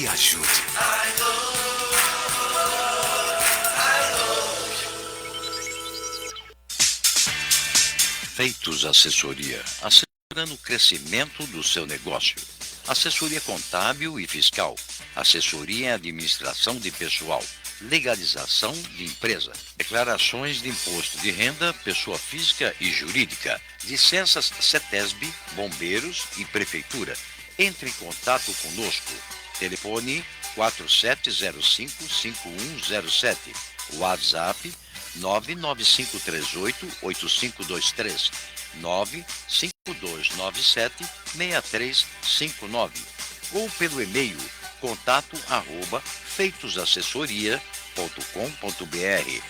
e ajude. Feitos Assessoria, assessorando o crescimento do seu negócio. Assessoria contábil e fiscal, assessoria em administração de pessoal, legalização de empresa, declarações de imposto de renda, pessoa física e jurídica, licenças CETESB, bombeiros e prefeitura. Entre em contato conosco. Telefone 4705-5107, WhatsApp 99538-8523, 95297-6359 ou pelo e-mail contato@feitosassessoria.com.br.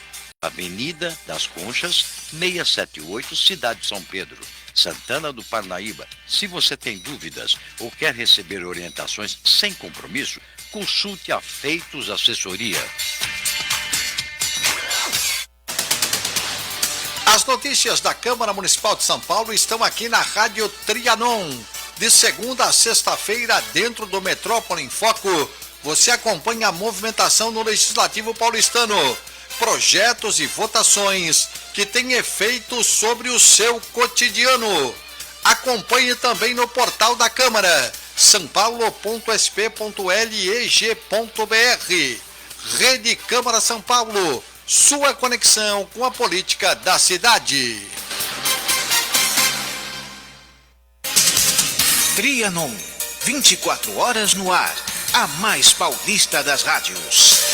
Avenida das Conchas, 678, Cidade de São Pedro, Santana do Parnaíba. Se você tem dúvidas ou quer receber orientações sem compromisso, consulte a Feitos Assessoria. As notícias da Câmara Municipal de São Paulo estão aqui na Rádio Trianon. De segunda a sexta-feira, dentro do Metrópole em Foco, você acompanha a movimentação no Legislativo paulistano. Projetos e votações que têm efeito sobre o seu cotidiano. Acompanhe também no portal da Câmara, sampaulo.sp.leg.br. Rede Câmara São Paulo, sua conexão com a política da cidade. Trianon, 24 horas no ar, a mais paulista das rádios.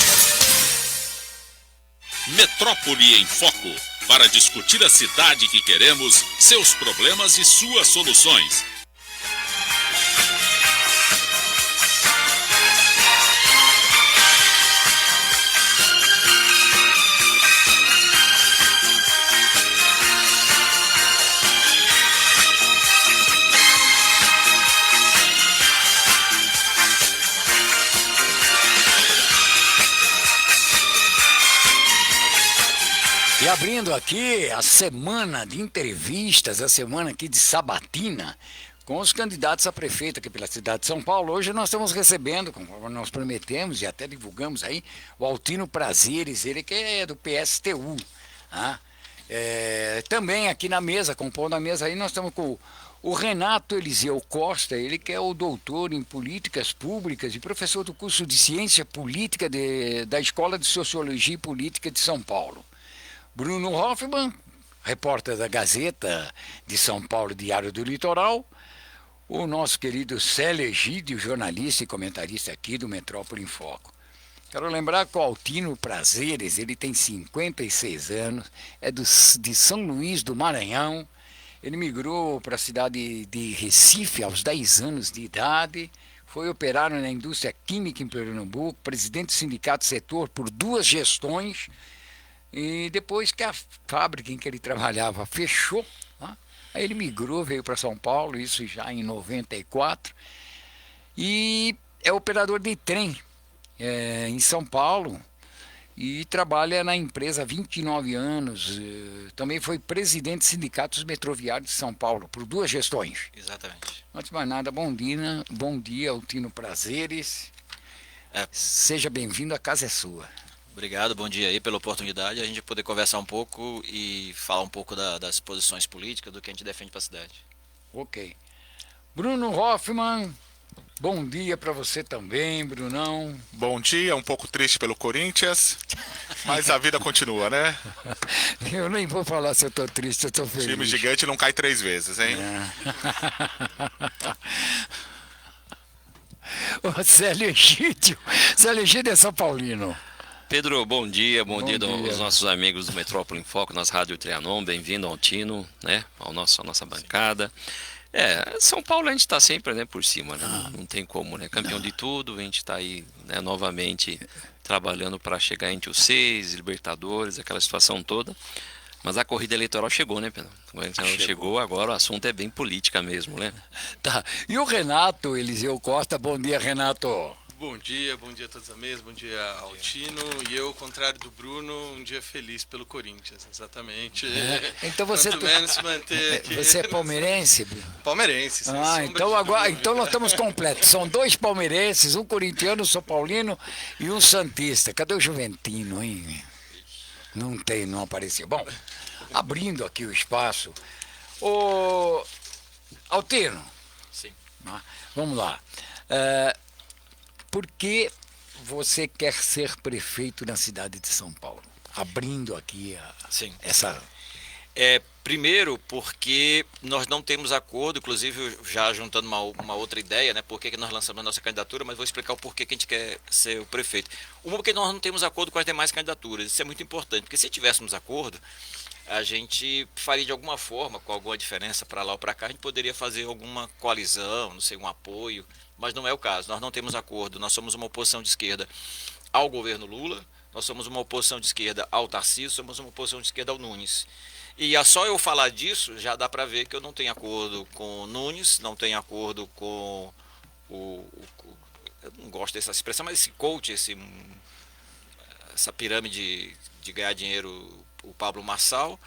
Metrópole em Foco, para discutir a cidade que queremos, seus problemas e suas soluções. E abrindo aqui a semana de entrevistas, a semana aqui de sabatina, com os candidatos a prefeito aqui pela cidade de São Paulo. Hoje nós estamos recebendo, como nós prometemos e até divulgamos aí, o Altino Prazeres, ele que é do PSTU. Tá? Também aqui na mesa, compondo a mesa aí, nós estamos com o Renato Eliseu Costa, ele que é o doutor em políticas públicas e professor do curso de ciência política da Escola de Sociologia e Política de São Paulo. Bruno Hoffmann, repórter da Gazeta de São Paulo, Diário do Litoral. O nosso querido Célio Egídio, jornalista e comentarista aqui do Metrópole em Foco. Quero lembrar que o Altino Prazeres, ele tem 56 anos, é de São Luís do Maranhão. Ele migrou para a cidade de Recife aos 10 anos de idade. Foi operário na indústria química em Pernambuco, presidente do sindicato setor por 2 gestões. E depois que a fábrica em que ele trabalhava fechou, né? Aí ele migrou, veio para São Paulo, isso já em 94, e é operador de trem em São Paulo e trabalha na empresa há 29 anos. Também foi presidente dos sindicatos metroviários de São Paulo, por 2 gestões. Exatamente. Antes de mais nada, bom dia, Altino Prazeres. Seja bem-vindo, a casa é sua. Obrigado, bom dia aí pela oportunidade, a gente poder conversar um pouco e falar um pouco das posições políticas, do que a gente defende para a cidade. Ok. Bruno Hoffmann, bom dia para você também, Brunão. Bom dia, um pouco triste pelo Corinthians, mas a vida continua, né? Eu nem vou falar se eu tô triste, se eu tô feliz. Time gigante não cai 3 vezes, hein? O Célio Egídio é São Paulino. Pedro, bom dia aos nossos amigos do Metrópole em Foco, nossa Rádio Trianon, bem-vindo ao Tino, né, à nossa bancada. São Paulo a gente está sempre, né, por cima, né, não tem como, né, campeão de tudo, a gente está aí, né, novamente trabalhando para chegar entre os 6, Libertadores, aquela situação toda, mas a corrida eleitoral chegou, né, Pedro? Chegou agora, o assunto é bem política mesmo, né? Tá, e o Renato Eliseu Costa, bom dia, Renato. Bom dia a todos da mesa, bom dia Altino. E eu, ao contrário do Bruno, um dia feliz pelo Corinthians, exatamente. Então você, Quanto menos se manter aqui. Você é palmeirense, Bruno? Palmeirense, sem Ah, sombra então de agora, dúvida. então nós estamos completos. São 2 palmeirenses, um corintiano, um São Paulino e um santista. Cadê o Juventino, hein? Não apareceu. Bom, abrindo aqui o espaço. Ô, Altino. Sim. Vamos lá. Por que você quer ser prefeito na cidade de São Paulo? Abrindo aqui Sim. essa... Primeiro, porque nós não temos acordo, inclusive já juntando uma outra ideia, né? Por que nós lançamos a nossa candidatura, mas vou explicar o porquê que a gente quer ser o prefeito. Uma, porque nós não temos acordo com as demais candidaturas, isso é muito importante, porque se tivéssemos acordo, a gente faria de alguma forma, com alguma diferença para lá ou para cá, a gente poderia fazer alguma coalizão, não sei, um apoio, mas não é o caso, nós não temos acordo, nós somos uma oposição de esquerda ao governo Lula, nós somos uma oposição de esquerda ao Tarcísio, somos uma oposição de esquerda ao Nunes. E só eu falar disso, já dá para ver que eu não tenho acordo com o Nunes, não tenho acordo com eu não gosto dessa expressão, mas esse coach, essa pirâmide de ganhar dinheiro, o Pablo Marçal,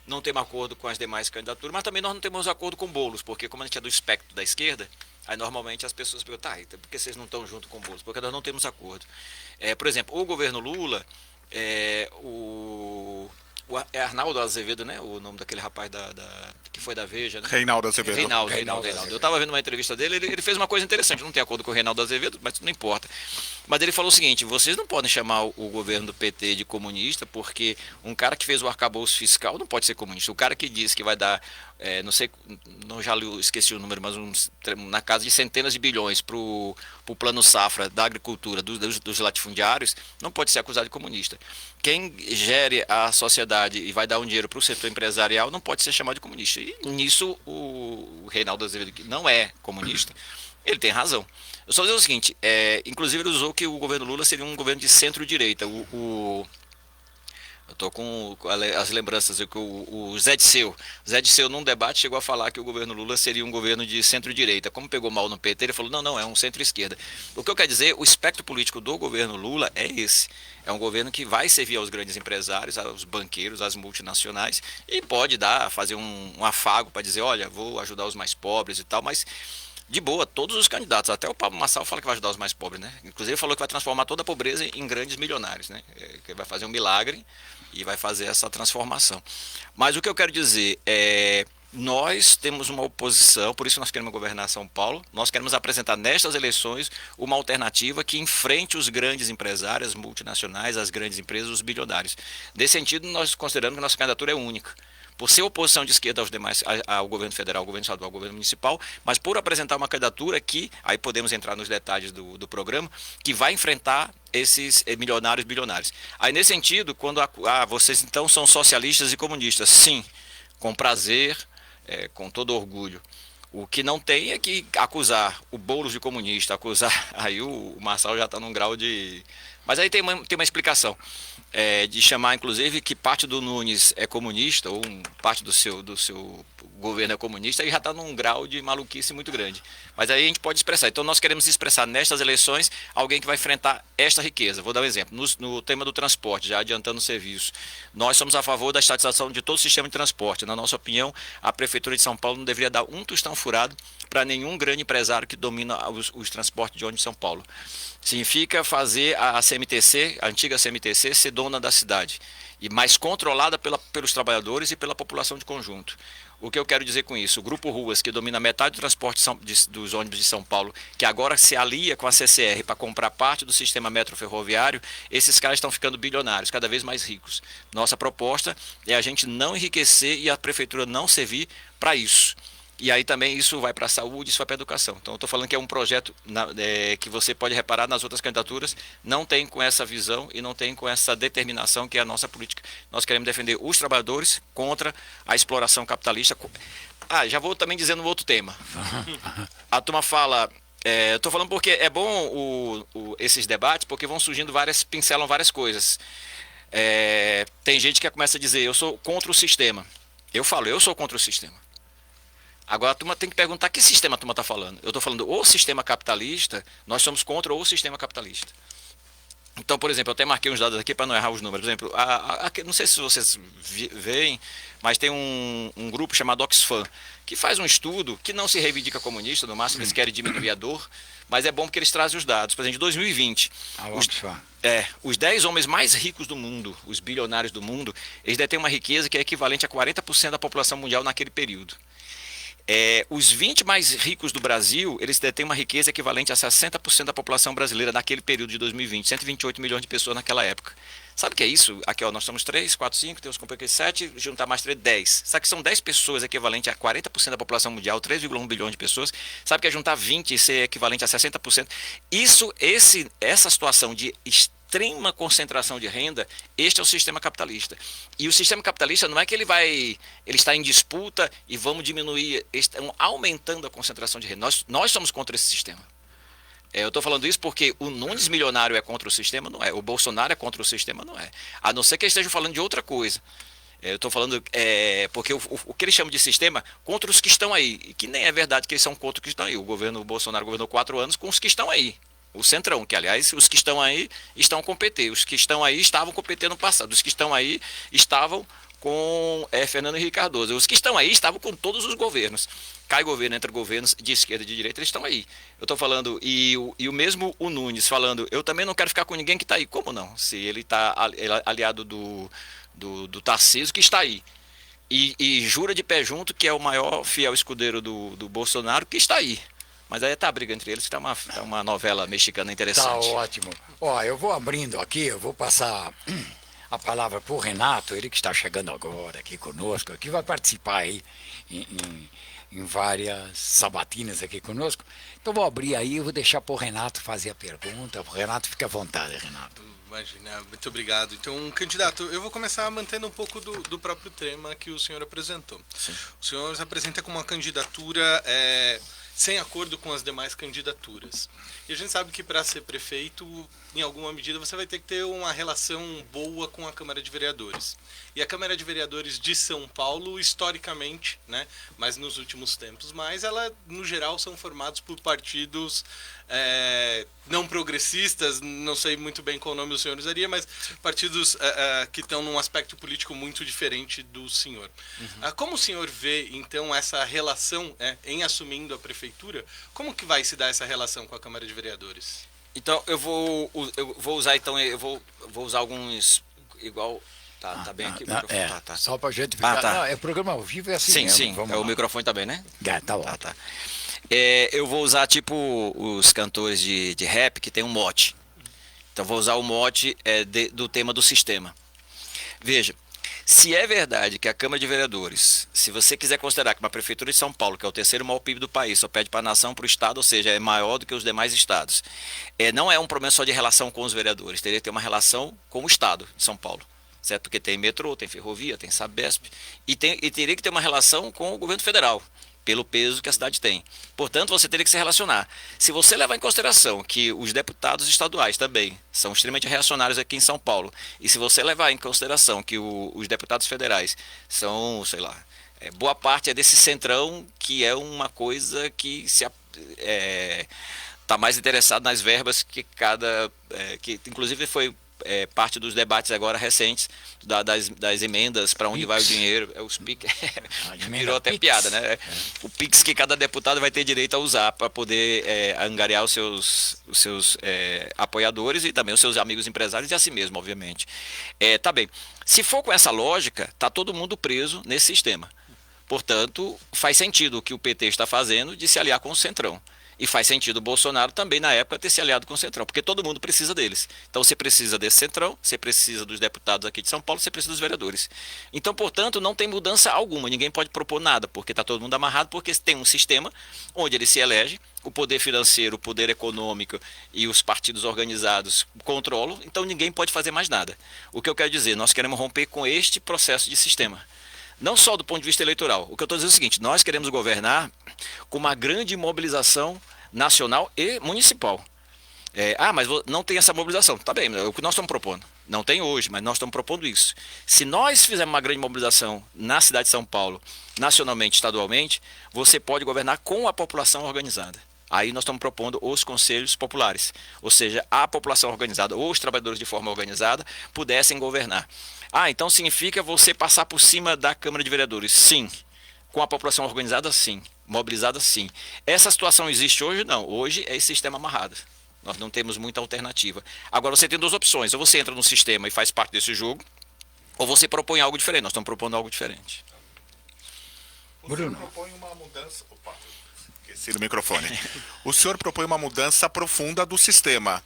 não temos acordo com as demais candidaturas, mas também nós não temos acordo com Boulos, porque como a gente é do espectro da esquerda, aí normalmente as pessoas perguntam, então por que vocês não estão junto com Boulos? Porque nós não temos acordo. Por exemplo, o governo Lula, o Arnaldo Azevedo, né? O nome daquele rapaz que foi da Veja, né? Reinaldo Azevedo. Reinaldo. Eu estava vendo uma entrevista dele, ele fez uma coisa interessante, não tem acordo com o Reinaldo Azevedo, mas não importa. Mas ele falou o seguinte, vocês não podem chamar o governo do PT de comunista, porque um cara que fez o arcabouço fiscal não pode ser comunista. O cara que disse que vai dar, não sei, esqueci o número, mas na casa de centenas de bilhões para o plano safra da agricultura, dos latifundiários, não pode ser acusado de comunista. Quem gere a sociedade e vai dar um dinheiro para o setor empresarial não pode ser chamado de comunista. E nisso o Reinaldo Azevedo, que não é comunista, ele tem razão. Eu só vou dizer o seguinte, inclusive ele usou que o governo Lula seria um governo de centro-direita. Eu estou com as lembranças, que o Zé Disseu, num debate, chegou a falar que o governo Lula seria um governo de centro-direita. Como pegou mal no PT, ele falou, não, é um centro-esquerda. O que eu quero dizer, o espectro político do governo Lula é esse. É um governo que vai servir aos grandes empresários, aos banqueiros, às multinacionais, e pode fazer um afago para dizer, olha, vou ajudar os mais pobres e tal, mas... De boa, todos os candidatos, até o Pablo Marçal fala que vai ajudar os mais pobres, né? Inclusive falou que vai transformar toda a pobreza em grandes milionários, né? Que vai fazer um milagre e vai fazer essa transformação. Mas o que eu quero dizer nós temos uma oposição, por isso nós queremos governar São Paulo, nós queremos apresentar nestas eleições uma alternativa que enfrente os grandes empresários, as multinacionais, as grandes empresas, os bilionários. Nesse sentido, nós consideramos que nossa candidatura é única. Por ser oposição de esquerda aos demais, ao governo federal, ao governo estadual, ao governo municipal, mas por apresentar uma candidatura que, aí podemos entrar nos detalhes do programa, que vai enfrentar esses milionários, bilionários. Aí nesse sentido, quando vocês então são socialistas e comunistas, sim, com prazer, com todo orgulho. O que não tem é que acusar o Boulos de comunista, aí o Marçal já está num grau de... Mas aí tem uma explicação. De chamar, inclusive, que parte do Nunes é comunista, ou parte do seu governo é comunista, e já está num grau de maluquice muito grande. Mas aí a gente pode expressar. Então nós queremos expressar nestas eleições alguém que vai enfrentar esta riqueza. Vou dar um exemplo. No tema do transporte, já adiantando o serviço, nós somos a favor da estatização de todo o sistema de transporte. Na nossa opinião, a Prefeitura de São Paulo não deveria dar um tostão furado para nenhum grande empresário que domina os transportes de ônibus de São Paulo. Significa fazer a CMTC, a antiga CMTC, ser dona da cidade, e mais controlada pelos trabalhadores e pela população de conjunto. O que eu quero dizer com isso? O Grupo Ruas, que domina metade do transporte dos ônibus de São Paulo, que agora se alia com a CCR para comprar parte do sistema metroferroviário, esses caras estão ficando bilionários, cada vez mais ricos. Nossa proposta é a gente não enriquecer e a prefeitura não servir para isso. E aí também isso vai para a saúde, isso vai para a educação. Então eu estou falando que é um projeto que você pode reparar nas outras candidaturas, não tem com essa visão e não tem com essa determinação que é a nossa política. Nós queremos defender os trabalhadores contra a exploração capitalista. Já vou também dizendo um outro tema. A turma fala... Estou falando porque é bom esses debates, porque vão surgindo pincelam várias coisas. Tem gente que começa a dizer, eu sou contra o sistema. Eu falo, eu sou contra o sistema. Agora a turma tem que perguntar que sistema a turma está falando. Eu estou falando o sistema capitalista, nós somos contra o sistema capitalista. Então, por exemplo, eu até marquei uns dados aqui para não errar os números. Por exemplo, não sei se vocês veem, mas tem um grupo chamado Oxfam, que faz um estudo que não se reivindica comunista, no máximo eles querem diminuir a dor, mas é bom porque eles trazem os dados. Por exemplo, em 2020, os 10 homens mais ricos do mundo, os bilionários do mundo, eles detêm uma riqueza que é equivalente a 40% da população mundial naquele período. Os 20 mais ricos do Brasil, eles detêm uma riqueza equivalente a 60% da população brasileira naquele período de 2020, 128 milhões de pessoas naquela época. Sabe o que é isso? Aqui, ó, nós somos 3, 4, 5, temos que 7, juntar mais 3, 10. Sabe que são 10 pessoas equivalente a 40% da população mundial, 3,1 bilhões de pessoas. Sabe que é juntar 20 e ser equivalente a 60%. Essa situação de extrema concentração de renda, este é o sistema capitalista. E o sistema capitalista não é que ele está em disputa e vamos diminuir, estão aumentando a concentração de renda. Nós somos contra esse sistema. Eu estou falando isso porque o Nunes milionário é contra o sistema, não é. O Bolsonaro é contra o sistema, não é. A não ser que eles estejam falando de outra coisa. Eu estou falando porque o que eles chamam de sistema contra os que estão aí. E que nem é verdade que eles são contra os que estão aí. O Bolsonaro governou 4 anos com os que estão aí. O Centrão, que aliás, os que estão aí estão com o PT. Os que estão aí estavam com o PT no passado. Os que estão aí estavam com Fernando Henrique Cardoso. Os que estão aí estavam com todos os governos. Cai governo, entra governos de esquerda e de direita, eles estão aí. Eu estou falando, e o mesmo o Nunes falando, eu também não quero ficar com ninguém que está aí. Como não? Se ele está aliado do Tarcísio, que está aí. E jura de pé junto que é o maior fiel escudeiro do Bolsonaro, que está aí. Mas aí tá a briga entre eles, que tá uma novela mexicana interessante. Tá ótimo. Ó, eu vou abrindo aqui, eu vou passar a palavra para o Renato, ele que está chegando agora aqui conosco, que vai participar aí em várias sabatinas aqui conosco. Então vou abrir aí, eu vou deixar para o Renato fazer a pergunta. O Renato, fica à vontade, Renato. Imagina, muito obrigado. Então, candidato, eu vou começar mantendo um pouco do próprio tema que o senhor apresentou. Sim. O senhor se apresenta como uma candidatura sem acordo com as demais candidaturas. E a gente sabe que para ser prefeito, em alguma medida, você vai ter que ter uma relação boa com a Câmara de Vereadores. E a Câmara de Vereadores de São Paulo, historicamente, né, mas nos últimos tempos mais, ela, no geral, são formados por partidos não progressistas, não sei muito bem qual nome o senhor usaria, mas partidos que estão num aspecto político muito diferente do senhor. Uhum. Como o senhor vê, então, essa relação em assumindo a prefeitura? Como que vai se dar essa relação com a Câmara de Vereadores? Então, eu vou usar, vou usar alguns, igual... Tá bem aqui o microfone. Tá. Só pra gente ficar... Tá. Não, é programa ao vivo, é assim sim, mesmo. Sim, sim. O microfone tá bem, né? Tá ótimo. Tá. Eu vou usar, tipo, os cantores de rap que tem um mote. Então, vou usar o mote do tema do sistema. Veja, se é verdade que a Câmara de Vereadores, se você quiser considerar que uma prefeitura de São Paulo, que é o terceiro maior PIB do país, só pede para a nação, para o estado, ou seja, é maior do que os demais estados, não é um problema só de relação com os vereadores, teria que ter uma relação com o estado de São Paulo. Certo? Porque tem metrô, tem ferrovia, tem Sabesp, e teria que ter uma relação com o governo federal, pelo peso que a cidade tem. Portanto, você teria que se relacionar. Se você levar em consideração que os deputados estaduais também são extremamente reacionários aqui em São Paulo, e se você levar em consideração que os deputados federais são, sei lá, boa parte é desse centrão, que é uma coisa que está mais interessado nas verbas que que inclusive foi parte dos debates agora recentes das emendas para onde vai o dinheiro, os PIX, virou até PIX. Piada, né? O PIX que cada deputado vai ter direito a usar para poder angariar os seus apoiadores e também os seus amigos empresários e a si mesmo, obviamente. Tá bem, se for com essa lógica, tá todo mundo preso nesse sistema. Portanto, faz sentido o que o PT está fazendo de se aliar com o Centrão. E faz sentido o Bolsonaro também, na época, ter se aliado com o Centrão, porque todo mundo precisa deles. Então você precisa desse Centrão, você precisa dos deputados aqui de São Paulo, você precisa dos vereadores. Então, portanto, não tem mudança alguma, ninguém pode propor nada, porque está todo mundo amarrado, porque tem um sistema onde ele se elege, o poder financeiro, o poder econômico e os partidos organizados controlam, então ninguém pode fazer mais nada. O que eu quero dizer, nós queremos romper com este processo de sistema. Não só do ponto de vista eleitoral. O que eu estou dizendo é o seguinte, nós queremos governar com uma grande mobilização nacional e municipal. Mas não tem essa mobilização. Tá bem, é o que nós estamos propondo. Não tem hoje, mas nós estamos propondo isso. Se nós fizermos uma grande mobilização na cidade de São Paulo, nacionalmente, estadualmente, você pode governar com a população organizada. Aí nós estamos propondo os conselhos populares, ou seja, a população organizada ou os trabalhadores de forma organizada pudessem governar. Então significa você passar por cima da Câmara de Vereadores? Sim. Com a população organizada? Sim. Mobilizada? Sim. Essa situação existe hoje? Não. Hoje é esse sistema amarrado. Nós não temos muita alternativa. Agora você tem duas opções. Ou você entra no sistema e faz parte desse jogo, ou você propõe algo diferente. Nós estamos propondo algo diferente. O senhor propõe uma mudança... Opa, esqueci do microfone. O senhor propõe uma mudança profunda do sistema.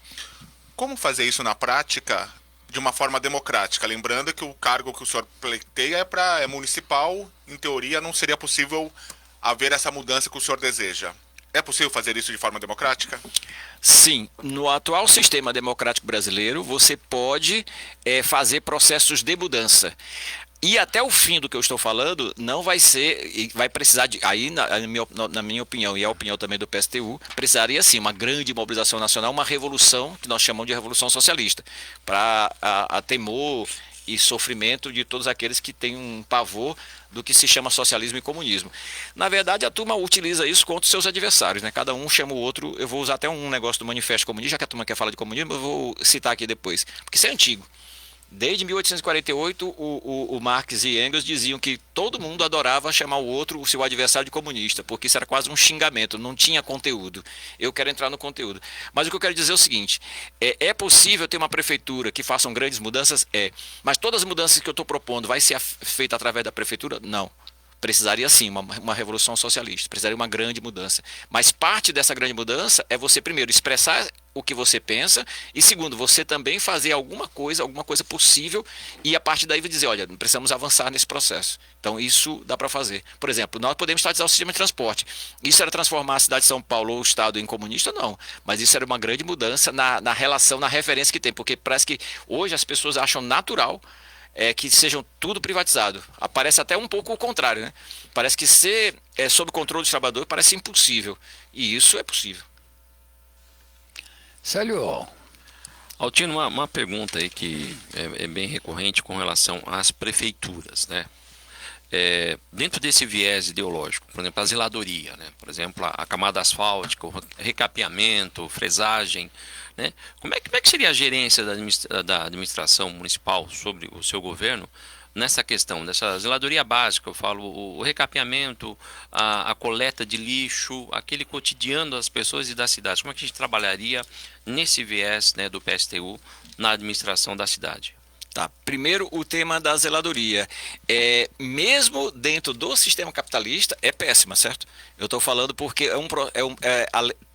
Como fazer isso na prática de uma forma democrática? Lembrando que o cargo que o senhor pleiteia é municipal, em teoria não seria possível haver essa mudança que o senhor deseja. É possível fazer isso de forma democrática? Sim. No atual sistema democrático brasileiro, você pode fazer processos de mudança. E até o fim do que eu estou falando, não vai ser, e vai precisar de, aí na minha opinião, e a opinião também do PSTU, precisaria sim uma grande mobilização nacional, uma revolução, que nós chamamos de revolução socialista, para a temor e sofrimento de todos aqueles que têm um pavor do que se chama socialismo e comunismo. Na verdade, a turma utiliza isso contra os seus adversários, né? Cada um chama o outro. Eu vou usar até um negócio do Manifesto Comunista, já que a turma quer falar de comunismo, eu vou citar aqui depois, porque isso é antigo. Desde 1848, o Marx e Engels diziam que todo mundo adorava chamar o outro, o seu adversário, de comunista, porque isso era quase um xingamento, não tinha conteúdo. Eu quero entrar no conteúdo. Mas o que eu quero dizer é o seguinte, é possível ter uma prefeitura que faça grandes mudanças? Mas todas as mudanças que eu estou propondo vai ser feita através da prefeitura? Não. Precisaria sim uma revolução socialista, precisaria uma grande mudança. Mas parte dessa grande mudança é você, primeiro, expressar o que você pensa, e segundo, você também fazer alguma coisa possível, e a partir daí vai dizer, olha, precisamos avançar nesse processo. Então isso dá para fazer. Por exemplo, nós podemos estatizar o sistema de transporte. Isso era transformar a cidade de São Paulo ou o estado em comunista? Não. Mas isso era uma grande mudança na relação, na referência que tem, porque parece que hoje as pessoas acham natural que sejam tudo privatizado. Parece até um pouco o contrário, né? Parece que ser sob controle dos trabalhadores parece impossível. E isso é possível. Célio. Altino, uma pergunta aí que é bem recorrente com relação às prefeituras, né? Dentro desse viés ideológico, por exemplo, a zeladoria, né? Por exemplo, a camada asfáltica, o recapeamento, fresagem, né? Como é que seria a gerência da administração municipal sobre o seu governo nessa questão, dessa zeladoria básica? Eu falo o recapeamento, a coleta de lixo, aquele cotidiano das pessoas e das cidades. Como é que a gente trabalharia nesse viés, né, do PSTU na administração da cidade? Tá. Primeiro, o tema da zeladoria. Mesmo dentro do sistema capitalista, é péssima, certo? Eu estou falando porque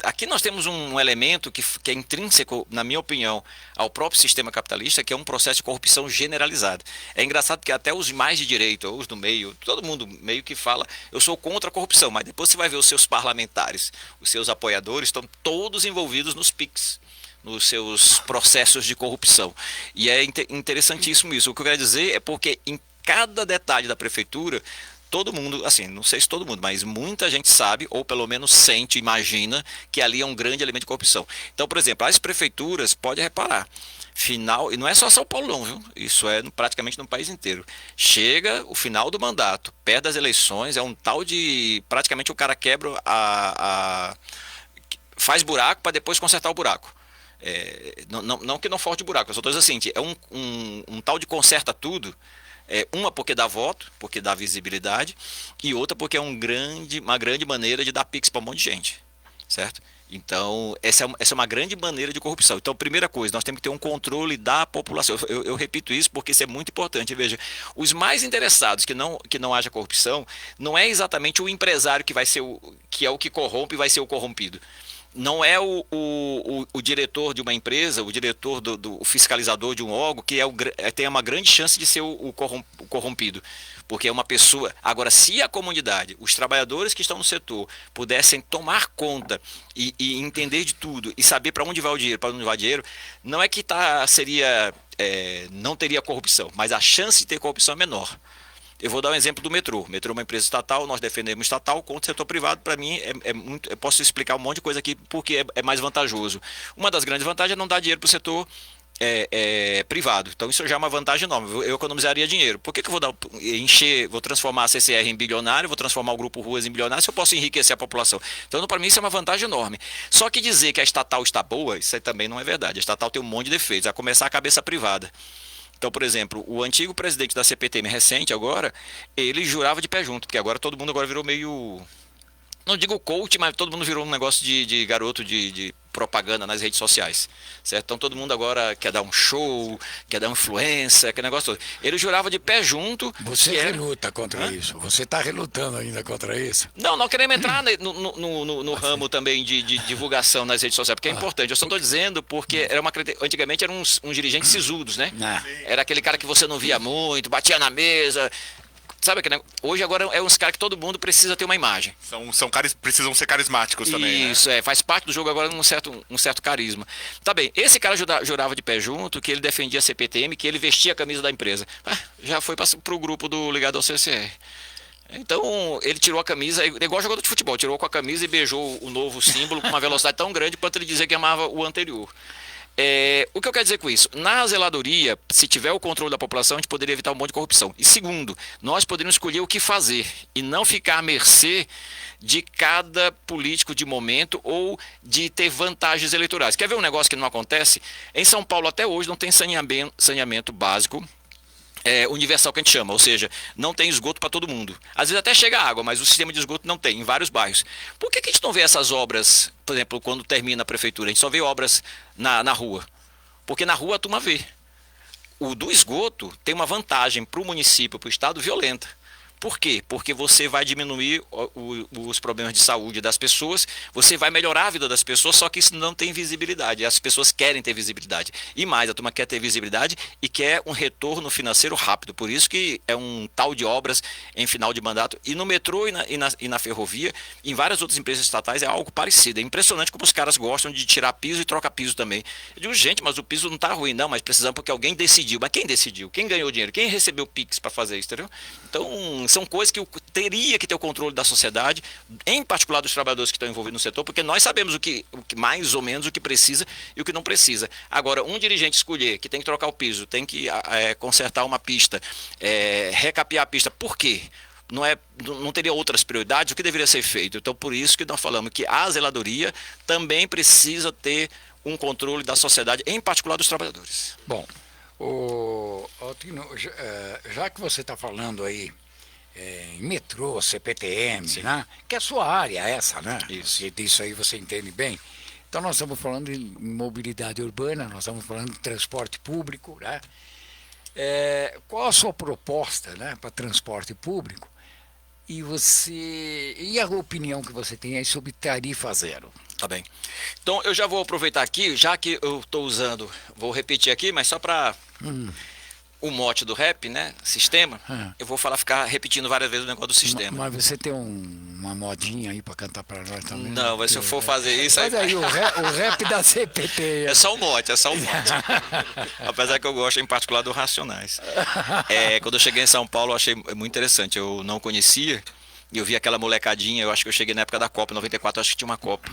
aqui nós temos um elemento que é intrínseco, na minha opinião, ao próprio sistema capitalista, que é um processo de corrupção generalizado. É engraçado que até os mais de direita, ou os do meio, todo mundo meio que fala, eu sou contra a corrupção, mas depois você vai ver os seus parlamentares, os seus apoiadores, estão todos envolvidos nos PICs, nos seus processos de corrupção. E é interessantíssimo isso. O que eu quero dizer é porque em cada detalhe da prefeitura, todo mundo, assim, não sei se todo mundo, mas muita gente sabe, ou pelo menos sente, imagina, que ali é um grande elemento de corrupção. Então, por exemplo, as prefeituras, pode reparar, e não é só São Paulo não, viu? Isso é praticamente no país inteiro. Chega o final do mandato, perto das eleições, é um tal de, praticamente o cara quebra faz buraco para depois consertar o buraco. Não que não falte buraco, eu só estou dizendo assim, é um tal de conserta tudo, uma porque dá voto, porque dá visibilidade, e outra porque é uma grande maneira de dar pix para um monte de gente, certo? Então, essa é uma grande maneira de corrupção. Então, primeira coisa, nós temos que ter um controle da população. Eu repito isso porque isso é muito importante. Veja, os mais interessados que não haja corrupção, não é exatamente o empresário que é o que corrompe e vai ser o corrompido. Não é o diretor de uma empresa, o diretor do fiscalizador de um órgão que tem uma grande chance de ser o corrompido, porque é uma pessoa. Agora, se a comunidade, os trabalhadores que estão no setor, pudessem tomar conta e entender de tudo e saber para onde vai o dinheiro, não é que não teria corrupção, mas a chance de ter corrupção é menor. Eu vou dar um exemplo do metrô. O metrô é uma empresa estatal, nós defendemos estatal contra o setor privado. Para mim, eu posso explicar um monte de coisa aqui porque é mais vantajoso. Uma das grandes vantagens é não dar dinheiro para o setor privado. Então isso já é uma vantagem enorme. Eu economizaria dinheiro. Por que eu vou vou transformar a CCR em bilionário, vou transformar o Grupo Ruas em bilionário, se eu posso enriquecer a população? Então, para mim, isso é uma vantagem enorme. Só que dizer que a estatal está boa, isso aí também não é verdade. A estatal tem um monte de defeitos, a começar a cabeça privada. Então, por exemplo, o antigo presidente da CPTM recente agora, ele jurava de pé junto, porque agora todo mundo agora virou meio... Não digo coach, mas todo mundo virou um negócio de garoto de propaganda nas redes sociais, certo? Então todo mundo agora quer dar um show, quer dar uma influência, aquele negócio todo. Ele jurava de pé junto. Você reluta contra isso? Você está relutando ainda contra isso? Não queremos entrar no ramo também de divulgação nas redes sociais, porque é importante. Eu só estou dizendo porque antigamente eram uns dirigentes sisudos, né? Era aquele cara que você não via muito, batia na mesa... Sabe que hoje agora é uns caras que todo mundo precisa ter uma imagem. São caras precisam ser carismáticos também. Isso, faz parte do jogo agora um certo carisma. Tá bem, esse cara jurava de pé junto, que ele defendia a CPTM, que ele vestia a camisa da empresa. Já foi para o grupo ligado ao CCR. Então, ele tirou a camisa, igual jogador de futebol, tirou com a camisa e beijou o novo símbolo com uma velocidade tão grande quanto ele dizia que amava o anterior. O que eu quero dizer com isso? Na zeladoria, se tiver o controle da população, a gente poderia evitar um monte de corrupção. E segundo, nós poderíamos escolher o que fazer e não ficar à mercê de cada político de momento ou de ter vantagens eleitorais. Quer ver um negócio que não acontece? Em São Paulo até hoje não tem saneamento básico universal que a gente chama, ou seja, não tem esgoto para todo mundo. Às vezes até chega água, mas o sistema de esgoto não tem, em vários bairros. Por que a gente não vê essas obras, por exemplo, quando termina a prefeitura, a gente só vê obras na rua? Porque na rua a turma vê. O do esgoto tem uma vantagem para o município, para o estado, violenta. Por quê? Porque você vai diminuir os problemas de saúde das pessoas, você vai melhorar a vida das pessoas, só que isso não tem visibilidade. As pessoas querem ter visibilidade. E mais, a turma quer ter visibilidade e quer um retorno financeiro rápido. Por isso que é um tal de obras em final de mandato. E no metrô e na ferrovia, em várias outras empresas estatais, é algo parecido. É impressionante como os caras gostam de tirar piso e trocar piso também. Eu digo, gente, mas o piso não está ruim, não, mas precisamos porque alguém decidiu. Mas quem decidiu? Quem ganhou dinheiro? Quem recebeu o Pix para fazer isso, entendeu? Então, são coisas que teria que ter o controle da sociedade, em particular dos trabalhadores que estão envolvidos no setor, porque nós sabemos o que mais ou menos o que precisa e o que não precisa. Agora, um dirigente escolher que tem que trocar o piso, tem que consertar uma pista, recapear a pista, por quê? Não teria outras prioridades? O que deveria ser feito? Então, por isso que nós falamos que a zeladoria também precisa ter um controle da sociedade, em particular dos trabalhadores. Bom, Altino, já que você está falando aí em metrô, CPTM, né? Que é a sua área essa, né? Isso. E disso aí você entende bem. Então nós estamos falando de mobilidade urbana, nós estamos falando de transporte público, né? Qual a sua proposta, né, para transporte público? E a opinião que você tem aí sobre tarifa zero? Tá bem. Então eu já vou aproveitar aqui, já que eu estou usando, vou repetir aqui, mas só para o mote do rap, né? Sistema, eu vou ficar repetindo várias vezes o negócio do sistema. Mas você tem uma modinha aí para cantar para nós também? Não, mas se eu for fazer isso... Mas aí o rap da CPT... É só o mote, Apesar que eu gosto em particular do Racionais. Quando eu cheguei em São Paulo, eu achei muito interessante. Eu não conhecia... E eu vi aquela molecadinha, eu acho que eu cheguei na época da Copa, 94, acho que tinha uma Copa.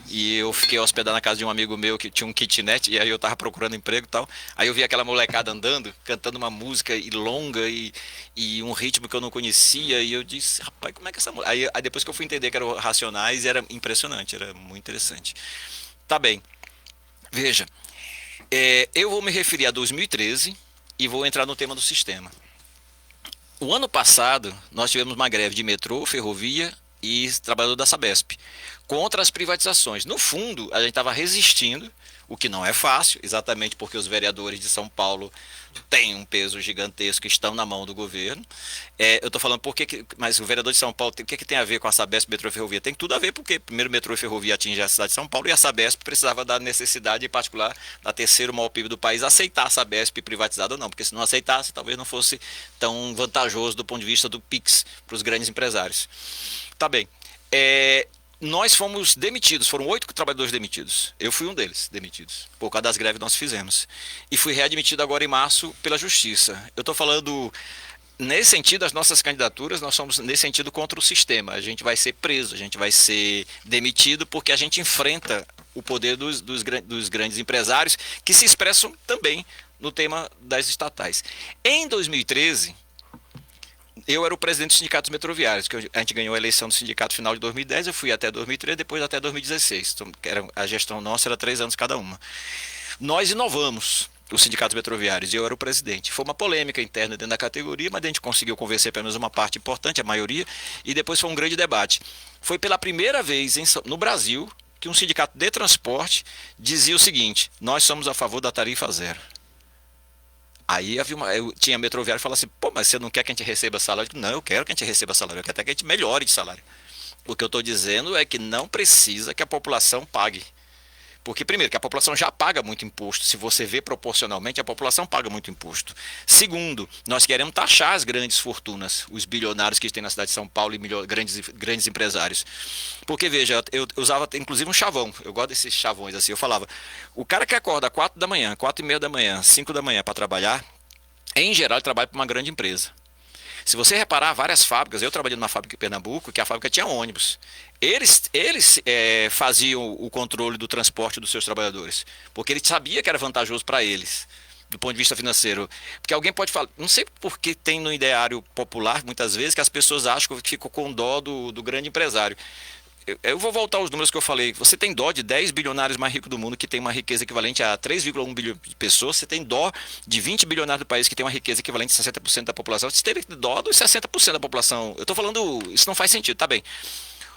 E eu fiquei hospedado na casa de um amigo meu que tinha um kitnet, e aí eu tava procurando emprego e tal. Aí eu vi aquela molecada andando, cantando uma música longa e um ritmo que eu não conhecia, e eu disse, rapaz, como é que essa música... Aí depois que eu fui entender que era o Racionais, era impressionante, era muito interessante. Tá bem, veja, eu vou me referir a 2013 e vou entrar no tema do sistema. O ano passado, nós tivemos uma greve de metrô, ferrovia e trabalhador da Sabesp, contra as privatizações. No fundo, a gente estava resistindo, o que não é fácil, exatamente porque os vereadores de São Paulo têm um peso gigantesco e estão na mão do governo. Eu estou falando mas o vereador de São Paulo, o que tem a ver com a Sabesp, metrô e ferrovia? Tem tudo a ver, porque primeiro metrô e ferrovia atinge a cidade de São Paulo e a Sabesp precisava da necessidade, em particular, da terceiro maior PIB do país, aceitar a Sabesp privatizada ou não, porque se não aceitasse, talvez não fosse tão vantajoso do ponto de vista do PIX para os grandes empresários. Tá bem. Nós fomos demitidos, foram 8 trabalhadores demitidos. Eu fui um deles, demitidos, por causa das greves que nós fizemos. E fui readmitido agora em março pela Justiça. Eu estou falando nesse sentido, as nossas candidaturas, nós somos, nesse sentido, contra o sistema. A gente vai ser preso, a gente vai ser demitido, porque a gente enfrenta o poder dos grandes empresários, que se expressam também no tema das estatais. Em 2013, eu era o presidente dos sindicatos metroviários, que a gente ganhou a eleição do sindicato final de 2010, eu fui até 2013, depois até 2016. Então, a gestão nossa era 3 anos cada uma. Nós inovamos os sindicatos metroviários, e eu era o presidente. Foi uma polêmica interna dentro da categoria, mas a gente conseguiu convencer pelo menos uma parte importante, a maioria, e depois foi um grande debate. Foi pela primeira vez no Brasil que um sindicato de transporte dizia o seguinte: nós somos a favor da tarifa zero. Aí eu tinha metroviário e falava assim: pô, mas você não quer que a gente receba salário? Não, eu quero que a gente receba salário, eu quero até que a gente melhore de salário. O que eu estou dizendo é que não precisa que a população pague. Porque, primeiro, que a população já paga muito imposto. Se você vê proporcionalmente, a população paga muito imposto. Segundo, nós queremos taxar as grandes fortunas, os bilionários que tem na cidade de São Paulo e grandes empresários. Porque, veja, eu usava inclusive um chavão. Eu gosto desses chavões assim. Eu falava, o cara que acorda 4 da manhã, 4:30 da manhã, 5 da manhã para trabalhar, em geral, ele trabalha para uma grande empresa. Se você reparar, várias fábricas, eu trabalhei numa fábrica em Pernambuco, que a fábrica tinha ônibus. Eles faziam o controle do transporte dos seus trabalhadores, porque ele sabia que era vantajoso para eles, do ponto de vista financeiro. Porque alguém pode falar, não sei por que tem no ideário popular, muitas vezes, que as pessoas acham que ficam com dó do grande empresário. Eu vou voltar aos números que eu falei. Você tem dó de 10 bilionários mais ricos do mundo, que tem uma riqueza equivalente a 3,1 bilhões de pessoas. Você tem dó de 20 bilionários do país, que tem uma riqueza equivalente a 60% da população. Você tem dó dos 60% da população. Eu estou falando, isso não faz sentido, tá bem.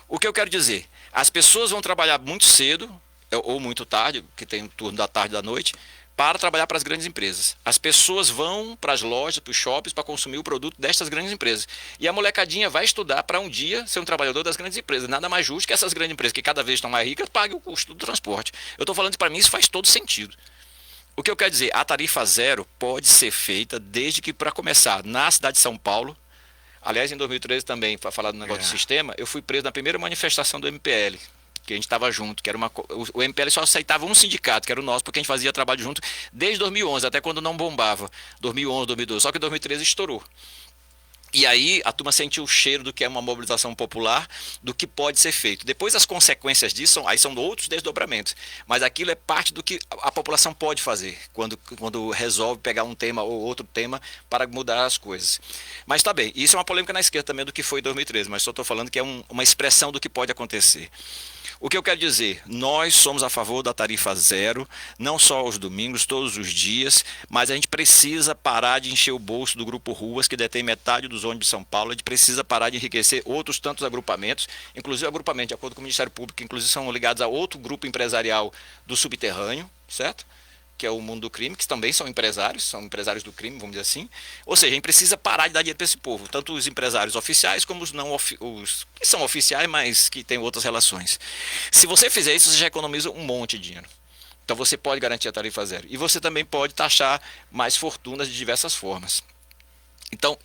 O que eu quero dizer? As pessoas vão trabalhar muito cedo, ou muito tarde, que tem um turno da tarde e da noite, para trabalhar para as grandes empresas. As pessoas vão para as lojas, para os shoppings, para consumir o produto destas grandes empresas. E a molecadinha vai estudar para um dia ser um trabalhador das grandes empresas. Nada mais justo que essas grandes empresas, que cada vez estão mais ricas, paguem o custo do transporte. Eu estou falando que para mim isso faz todo sentido. O que eu quero dizer, a tarifa zero pode ser feita desde que, para começar, na cidade de São Paulo. Aliás, em 2013 também, para falar do negócio do sistema, eu fui preso na primeira manifestação do MPL, que a gente estava junto, que era o MPL só aceitava um sindicato, que era o nosso, porque a gente fazia trabalho junto desde 2011, até quando não bombava, 2011, 2012, só que em 2013 estourou. E aí a turma sentiu o cheiro do que é uma mobilização popular, do que pode ser feito. Depois as consequências disso, aí são outros desdobramentos, mas aquilo é parte do que a população pode fazer, quando resolve pegar um tema ou outro tema para mudar as coisas. Mas tá bem, isso é uma polêmica na esquerda também do que foi em 2013, mas só estou falando que é uma expressão do que pode acontecer. O que eu quero dizer, nós somos a favor da tarifa zero, não só aos domingos, todos os dias, mas a gente precisa parar de encher o bolso do Grupo Ruas, que detém metade dos ônibus de São Paulo. A gente precisa parar de enriquecer outros tantos agrupamentos, inclusive agrupamentos, de acordo com o Ministério Público, que inclusive são ligados a outro grupo empresarial do subterrâneo, certo? Que é o mundo do crime, que também são empresários do crime, vamos dizer assim. Ou seja, a gente precisa parar de dar dinheiro para esse povo, tanto os empresários oficiais como os que são oficiais, mas que têm outras relações. Se você fizer isso, você já economiza um monte de dinheiro. Então você pode garantir a tarifa zero. E você também pode taxar mais fortunas de diversas formas. Então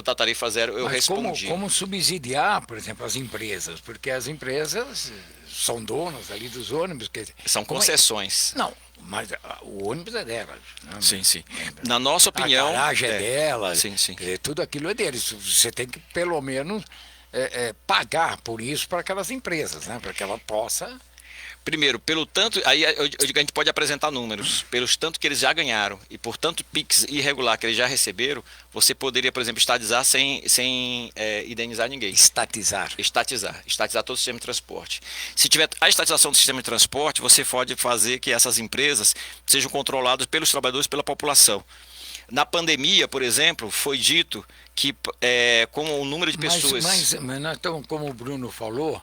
da tarifa zero eu respondi. Como subsidiar, por exemplo, as empresas? Porque as empresas são donas ali dos ônibus. São concessões. Não, mas o ônibus é delas. Né? Sim, sim. Na nossa opinião... A garagem é delas. Sim, sim. Tudo aquilo é deles. Você tem que, pelo menos, pagar por isso para aquelas empresas, né? Para que ela possa... Primeiro, pelo tanto, aí eu digo, a gente pode apresentar números, pelos tanto que eles já ganharam e por tanto PIX irregular que eles já receberam, você poderia, por exemplo, estatizar sem indenizar ninguém. Estatizar todo o sistema de transporte. Se tiver a estatização do sistema de transporte, você pode fazer que essas empresas sejam controladas pelos trabalhadores, pela população. Na pandemia, por exemplo, foi dito que com o número de pessoas... Mas nós estamos, como o Bruno falou,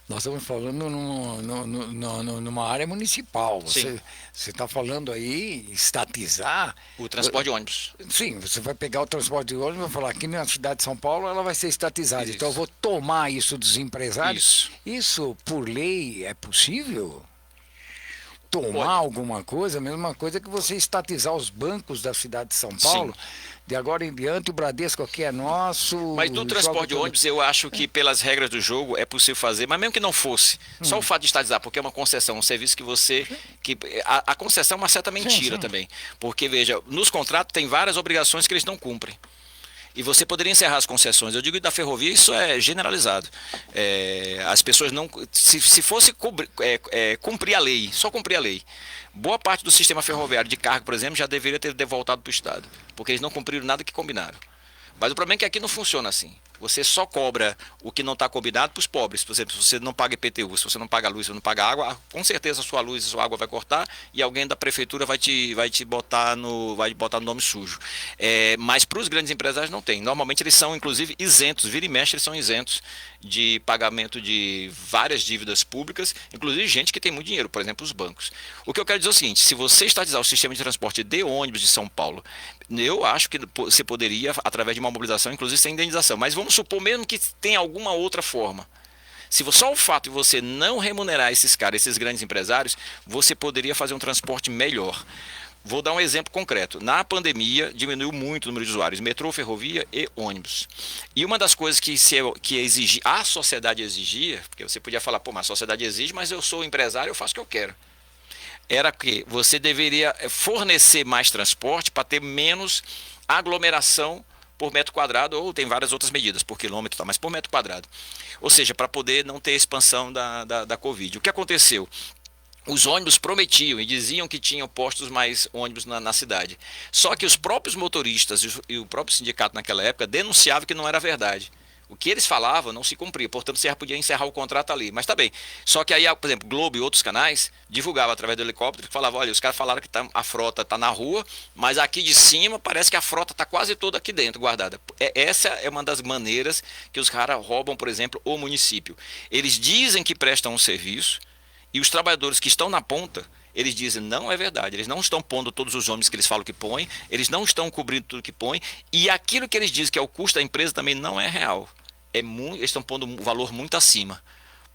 nós estamos falando numa área municipal. Você está falando aí estatizar... O transporte de ônibus. Sim, você vai pegar o transporte de ônibus e vai falar aqui na cidade de São Paulo ela vai ser estatizada. Isso. Então eu vou tomar isso dos empresários. Isso por lei é possível? Tomar alguma coisa, a mesma coisa que você estatizar os bancos da cidade de São Paulo. Sim. De agora em diante o Bradesco aqui é nosso. Mas no transporte de ônibus eu acho que pelas regras do jogo é possível fazer, mas mesmo que não fosse, só o fato de estatizar, porque é uma concessão, um serviço que você... A concessão é uma certa mentira também. Porque, veja, nos contratos tem várias obrigações que eles não cumprem. E você poderia encerrar as concessões. Eu digo da ferrovia, isso é generalizado. As pessoas não... Se fosse cumprir a lei, só cumprir a lei, boa parte do sistema ferroviário de carga, por exemplo, já deveria ter voltado para o Estado, porque eles não cumpriram nada que combinaram. Mas o problema é que aqui não funciona assim. Você só cobra o que não está combinado para os pobres. Por exemplo, se você não paga IPTU, se você não paga luz, se você não paga água, com certeza a sua luz e a sua água vai cortar e alguém da prefeitura vai te botar no nome sujo. Mas para os grandes empresários não tem. Normalmente eles são, inclusive, isentos. Vira e mexe, eles são isentos de pagamento de várias dívidas públicas, inclusive gente que tem muito dinheiro, por exemplo, os bancos. O que eu quero dizer é o seguinte: se você estatizar o sistema de transporte de ônibus de São Paulo, eu acho que você poderia, através de uma mobilização, inclusive sem indenização. Mas vamos supor mesmo que tenha alguma outra forma. Só o fato de você não remunerar esses caras, esses grandes empresários, você poderia fazer um transporte melhor. Vou dar um exemplo concreto. Na pandemia, diminuiu muito o número de usuários, metrô, ferrovia e ônibus. E uma das coisas que a sociedade exigia, porque você podia falar, mas a sociedade exige, mas eu sou empresário, eu faço o que eu quero. Era que você deveria fornecer mais transporte para ter menos aglomeração por metro quadrado, ou tem várias outras medidas, por quilômetro, mas por metro quadrado. Ou seja, para poder não ter expansão da Covid. O que aconteceu? Os ônibus prometiam e diziam que tinham postos mais ônibus na cidade. Só que os próprios motoristas e o próprio sindicato naquela época denunciavam que não era verdade. O que eles falavam não se cumpria, portanto você já podia encerrar o contrato ali. Mas tá bem. Só que aí, por exemplo, Globo e outros canais divulgavam através do helicóptero, que falavam, olha, os caras falaram que a frota está na rua, mas aqui de cima parece que a frota está quase toda aqui dentro, guardada. Essa é uma das maneiras que os caras roubam, por exemplo, o município. Eles dizem que prestam um serviço e os trabalhadores que estão na ponta, eles dizem, não é verdade, eles não estão pondo todos os ônibus que eles falam que põem, eles não estão cobrindo tudo que põem, e aquilo que eles dizem que é o custo da empresa também não é real. Eles estão pondo um valor muito acima.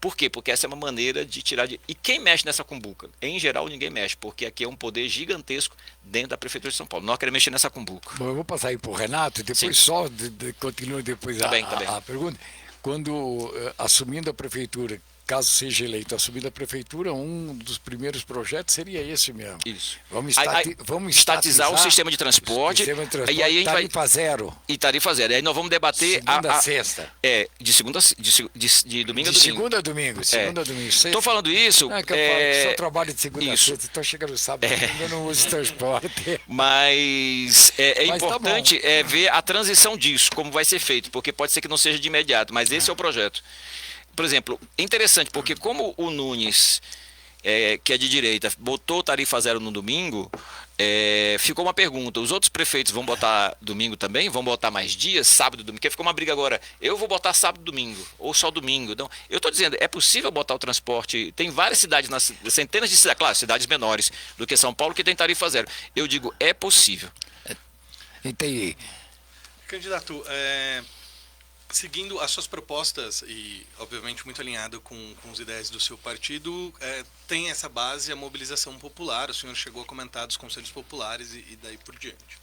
Por quê? Porque essa é uma maneira de tirar... E quem mexe nessa cumbuca? Em geral, ninguém mexe, porque aqui é um poder gigantesco dentro da Prefeitura de São Paulo. Nós queremos mexer nessa cumbuca. Bom, eu vou passar aí para o Renato, depois só continua depois a pergunta. Quando, assumindo a Prefeitura, caso seja eleito, assumindo a Prefeitura, um dos primeiros projetos seria esse mesmo. Isso. Vamos estatizar o sistema de transporte. E aí a gente tarifa zero. E tarifa zero. Aí nós vamos debater... Segunda a sexta. De domingo a domingo. De segunda a domingo. Segunda a domingo. Estou falando isso... eu só trabalho de segunda a sexta, então chega no sábado, eu não uso transporte. Mas importante ver a transição disso, como vai ser feito, porque pode ser que não seja de imediato, mas esse é o projeto. Por exemplo, interessante, porque como o Nunes, que é de direita, botou tarifa zero no domingo, ficou uma pergunta, os outros prefeitos vão botar domingo também? Vão botar mais dias, sábado e domingo? Porque ficou uma briga agora, eu vou botar sábado e domingo, ou só domingo. Então, eu estou dizendo, é possível botar o transporte, tem várias cidades, centenas de cidades, claro, cidades menores do que São Paulo, que tem tarifa zero. Eu digo, é possível. Entendi. Candidato, seguindo as suas propostas e, obviamente, muito alinhado com as ideias do seu partido, tem essa base, a mobilização popular. O senhor chegou a comentar dos conselhos populares e daí por diante.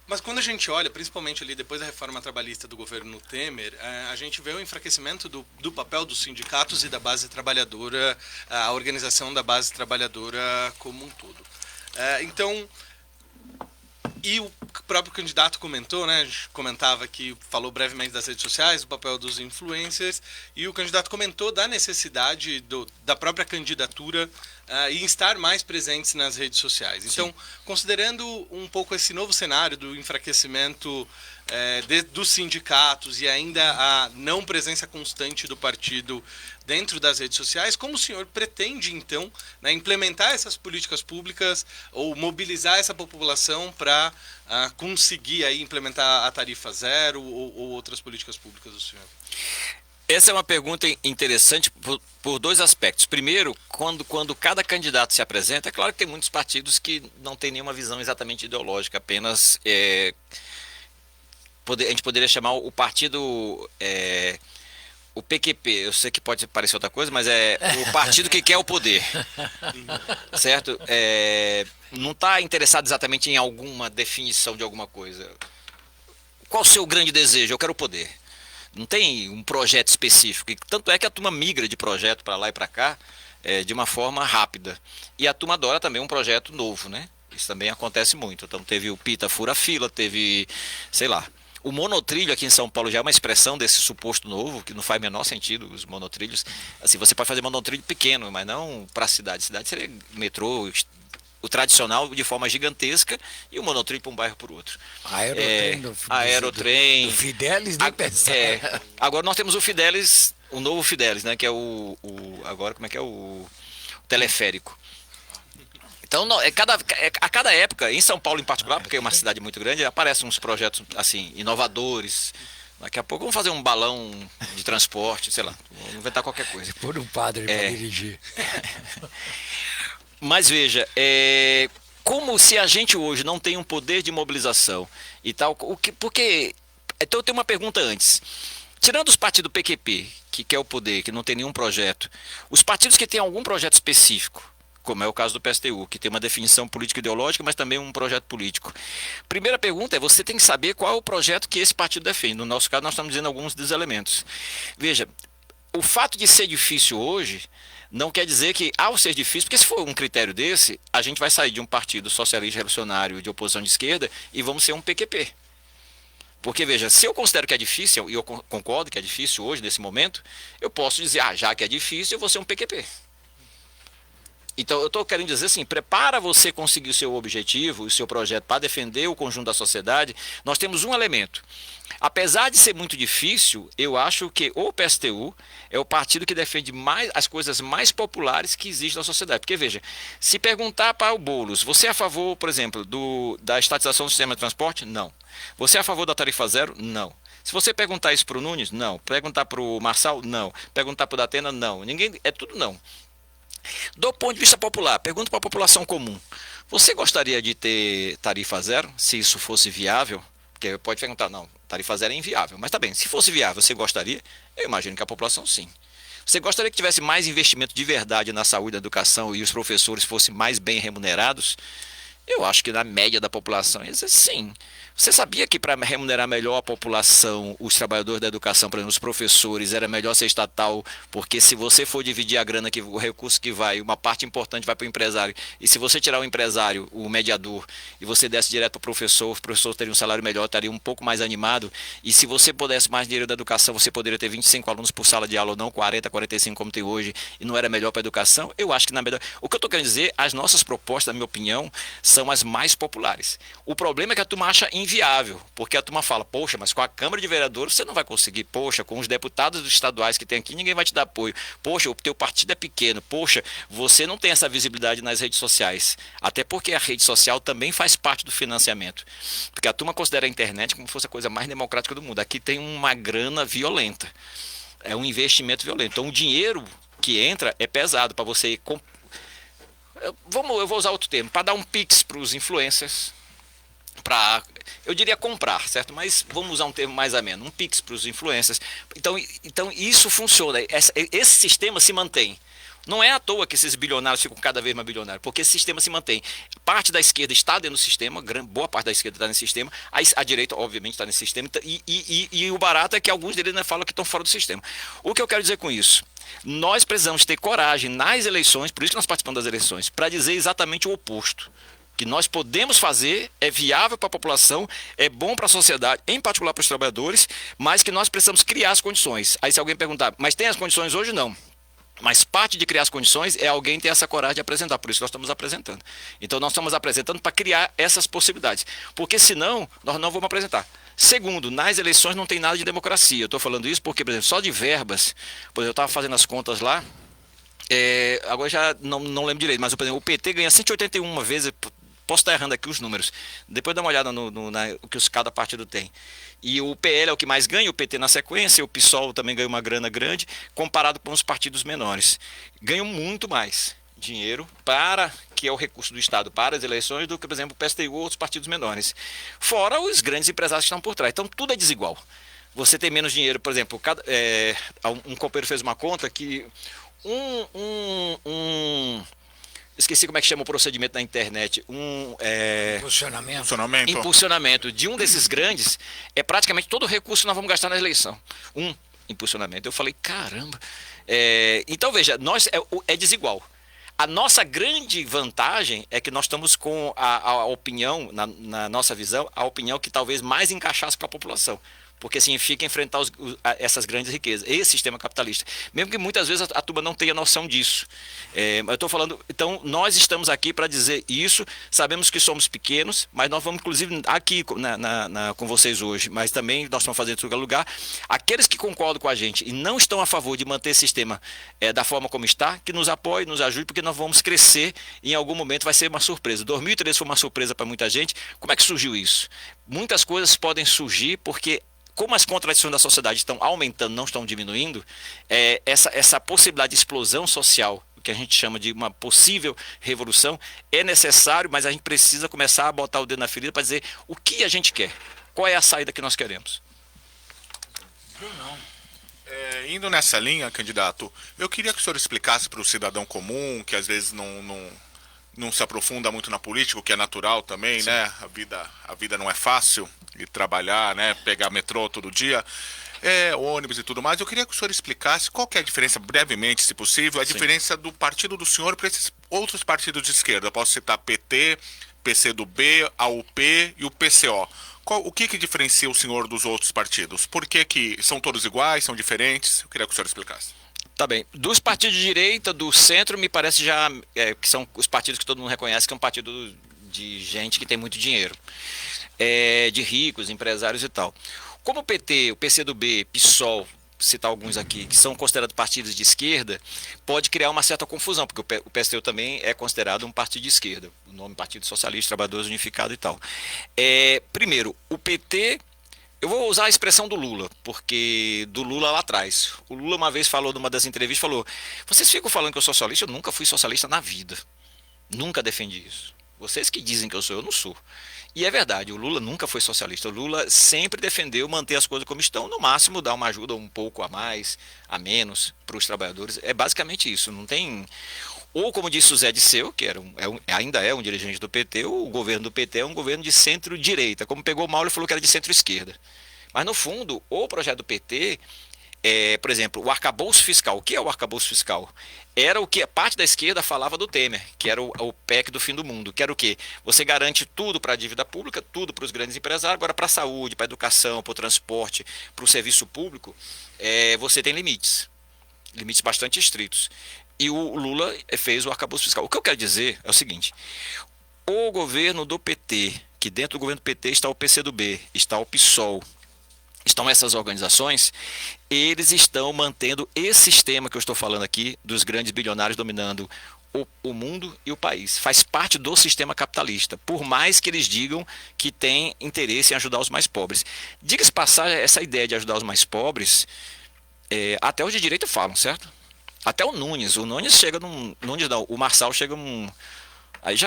Mas quando a gente olha, principalmente ali depois da reforma trabalhista do governo Temer, a gente vê o enfraquecimento do papel dos sindicatos e da base trabalhadora, a organização da base trabalhadora como um todo. Então... E o próprio candidato comentou, né? A gente comentava que falou brevemente das redes sociais, do papel dos influencers, e o candidato comentou da necessidade da própria candidatura e estar mais presentes nas redes sociais. Então, sim, considerando um pouco esse novo cenário do enfraquecimento dos sindicatos e ainda a não presença constante do partido dentro das redes sociais, como o senhor pretende, então, implementar essas políticas públicas ou mobilizar essa população para conseguir aí implementar a tarifa zero ou outras políticas públicas do senhor? Essa é uma pergunta interessante por dois aspectos. Primeiro, quando cada candidato se apresenta, é claro que tem muitos partidos que não têm nenhuma visão exatamente ideológica, apenas a gente poderia chamar o partido... O PQP, eu sei que pode parecer outra coisa, mas é o partido que quer o poder, certo? Não está interessado exatamente em alguma definição de alguma coisa. Qual o seu grande desejo? Eu quero o poder. Não tem um projeto específico. E tanto é que a turma migra de projeto para lá e para cá de uma forma rápida. E a turma adora também um projeto novo, né? Isso também acontece muito. Então teve o pita fura-fila, teve, sei lá. O monotrilho aqui em São Paulo já é uma expressão desse suposto novo, que não faz o menor sentido, os monotrilhos. Assim, você pode fazer monotrilho pequeno, mas não para a cidade. Cidade seria metrô, o tradicional de forma gigantesca, e o monotrilho para um bairro para o outro. Aerotrem. O Fidelis nem pensar. Agora nós temos o Fidelis, o novo Fidelis, né? Que é agora como é que é o teleférico. Então, a cada época, em São Paulo em particular, porque é uma cidade muito grande, aparecem uns projetos assim inovadores. Daqui a pouco vamos fazer um balão de transporte, sei lá, vamos inventar qualquer coisa. Por um padre para dirigir. Mas veja, como se a gente hoje não tem um poder de mobilização e tal, porque... Então eu tenho uma pergunta antes. Tirando os partidos PQP, que quer o poder, que não tem nenhum projeto, os partidos que têm algum projeto específico, como é o caso do PSTU, que tem uma definição político-ideológica, mas também um projeto político. Primeira pergunta você tem que saber qual é o projeto que esse partido defende. No nosso caso, nós estamos dizendo alguns dos elementos. Veja, o fato de ser difícil hoje não quer dizer que, ao ser difícil, porque se for um critério desse, a gente vai sair de um partido socialista revolucionário de oposição de esquerda e vamos ser um PQP. Porque, veja, se eu considero que é difícil, e eu concordo que é difícil hoje, nesse momento, eu posso dizer, já que é difícil, eu vou ser um PQP. Então, eu estou querendo dizer assim, prepara você conseguir o seu objetivo, o seu projeto para defender o conjunto da sociedade, nós temos um elemento. Apesar de ser muito difícil, eu acho que o PSTU é o partido que defende mais as coisas mais populares que existem na sociedade. Porque, veja, se perguntar para o Boulos, você é a favor, por exemplo, da estatização do sistema de transporte? Não. Você é a favor da tarifa zero? Não. Se você perguntar isso para o Nunes? Não. Perguntar para o Marçal? Não. Perguntar para o Datena? Não. Ninguém, é tudo não. Do ponto de vista popular, pergunta para a população comum. Você gostaria de ter tarifa zero, se isso fosse viável? Porque pode perguntar, não, tarifa zero é inviável. Mas tá bem, se fosse viável, você gostaria? Eu imagino que a população sim. Você gostaria que tivesse mais investimento de verdade na saúde e na educação e os professores fossem mais bem remunerados? Eu acho que na média da população, sim. Você sabia que para remunerar melhor a população, os trabalhadores da educação, por exemplo, os professores, era melhor ser estatal, porque se você for dividir a grana, o recurso que vai, uma parte importante vai para o empresário, e se você tirar o empresário, o mediador, e você desse direto para o professor teria um salário melhor, estaria um pouco mais animado, e se você pudesse mais dinheiro da educação, você poderia ter 25 alunos por sala de aula, ou não 40, 45 como tem hoje, e não era melhor para a educação? Eu acho que na verdade... O que eu estou querendo dizer, as nossas propostas, na minha opinião, são as mais populares. O problema é que a turma acha inviável, porque a turma fala, poxa, mas com a Câmara de Vereadores você não vai conseguir, poxa, com os deputados estaduais que tem aqui, ninguém vai te dar apoio, poxa, o teu partido é pequeno, poxa, você não tem essa visibilidade nas redes sociais, até porque a rede social também faz parte do financiamento, porque a turma considera a internet como se fosse a coisa mais democrática do mundo. Aqui tem uma grana violenta, é um investimento violento, então o dinheiro que entra é pesado para você... Eu vou usar outro termo, para dar um pix para os influencers, eu diria comprar, certo? Mas vamos usar um termo mais ameno, um pix para os influencers. Então isso funciona, esse sistema se mantém. Não é à toa que esses bilionários ficam cada vez mais bilionários, porque esse sistema se mantém. Parte da esquerda está dentro do sistema, boa parte da esquerda está nesse sistema, a direita, obviamente, está nesse sistema, e o barato é que alguns deles falam que estão fora do sistema. O que eu quero dizer com isso? Nós precisamos ter coragem nas eleições, por isso que nós participamos das eleições, para dizer exatamente o oposto. Que nós podemos fazer, é viável para a população, é bom para a sociedade, em particular para os trabalhadores, mas que nós precisamos criar as condições. Aí se alguém perguntar, mas tem as condições hoje? Não. Mas parte de criar as condições é alguém ter essa coragem de apresentar, por isso nós estamos apresentando. Então nós estamos apresentando para criar essas possibilidades, porque senão nós não vamos apresentar. Segundo, nas eleições não tem nada de democracia. Eu estou falando isso porque, por exemplo, só de verbas, por exemplo, eu estava fazendo as contas lá, agora já não lembro direito, mas por exemplo, o PT ganha 181 vezes, posso estar errando aqui os números, depois dá uma olhada no que cada partido tem. E o PL é o que mais ganha, o PT na sequência, o PSOL também ganha uma grana grande, comparado com os partidos menores. Ganham muito mais dinheiro que é o recurso do Estado para as eleições, do que, por exemplo, o PSTU ou outros partidos menores. Fora os grandes empresários que estão por trás. Então, tudo é desigual. Você tem menos dinheiro, por exemplo, um companheiro fez uma conta que esqueci como é que chama o procedimento na internet. Impulsionamento de um desses grandes é praticamente todo o recurso que nós vamos gastar na eleição. Impulsionamento. Eu falei, caramba. Então, veja, é desigual. A nossa grande vantagem é que nós estamos com a opinião, na nossa visão, a opinião que talvez mais encaixasse para a população. Porque significa enfrentar essas grandes riquezas, esse sistema capitalista. Mesmo que muitas vezes a turma não tenha noção disso. Eu estou falando, então nós estamos aqui para dizer isso, sabemos que somos pequenos, mas nós vamos inclusive aqui com vocês hoje, mas também nós estamos fazendo em todo lugar, aqueles que concordam com a gente e não estão a favor de manter esse sistema da forma como está, que nos apoiem, nos ajude, porque nós vamos crescer e em algum momento vai ser uma surpresa. 2013 foi uma surpresa para muita gente. Como é que surgiu isso? Muitas coisas podem surgir porque como as contradições da sociedade estão aumentando, não estão diminuindo, essa possibilidade de explosão social, o que a gente chama de uma possível revolução, é necessário, mas a gente precisa começar a botar o dedo na ferida para dizer o que a gente quer, qual é a saída que nós queremos. Indo nessa linha, candidato, eu queria que o senhor explicasse para o cidadão comum, que às vezes não se aprofunda muito na política, o que é natural também, sim, né? A vida não é fácil, e trabalhar, né? Pegar metrô todo dia, ônibus e tudo mais. Eu queria que o senhor explicasse qual que é a diferença, brevemente, se possível, a diferença do partido do senhor para esses outros partidos de esquerda. Eu posso citar PT, PCdoB, AUP e o PCO. O que diferencia o senhor dos outros partidos? Por que são todos iguais, são diferentes? Eu queria que o senhor explicasse. Tá bem. Dos partidos de direita, do centro, me parece já que são os partidos que todo mundo reconhece que é um partido de gente que tem muito dinheiro. De ricos, empresários e tal. Como o PT, o PCdoB, PSOL, citar alguns aqui, que são considerados partidos de esquerda, pode criar uma certa confusão, porque o PSTU também é considerado um partido de esquerda. O nome Partido Socialista, Trabalhadores Unificado e tal. Primeiro, o PT... Eu vou usar a expressão do Lula, porque do Lula lá atrás. O Lula uma vez falou numa das entrevistas, falou, vocês ficam falando que eu sou socialista, eu nunca fui socialista na vida. Nunca defendi isso. Vocês que dizem que eu não sou. E é verdade, o Lula nunca foi socialista. O Lula sempre defendeu manter as coisas como estão, no máximo dar uma ajuda um pouco a mais, a menos para os trabalhadores. É basicamente isso, não tem... Ou como disse o Zé Disseu, que ainda é um dirigente do PT, o governo do PT é um governo de centro-direita. Como pegou mal, ele falou que era de centro-esquerda. Mas no fundo, o projeto do PT, por exemplo, o arcabouço fiscal. O que é o arcabouço fiscal? Era o que a parte da esquerda falava do Temer, que era o PEC do fim do mundo, que era o quê? Você garante tudo para a dívida pública, tudo para os grandes empresários, agora para a saúde, para a educação, para o transporte, para o serviço público, você tem limites bastante estritos. E o Lula fez o arcabouço fiscal. O que eu quero dizer é o seguinte, o governo do PT, que dentro do governo do PT está o PCdoB, está o PSOL, estão essas organizações, eles estão mantendo esse sistema que eu estou falando aqui, dos grandes bilionários dominando o mundo e o país. Faz parte do sistema capitalista, por mais que eles digam que tem interesse em ajudar os mais pobres. Diga-se passar essa ideia de ajudar os mais pobres, até os de direita falam, certo? Até o Nunes chega num... Nunes não, o Marçal chega num... Aí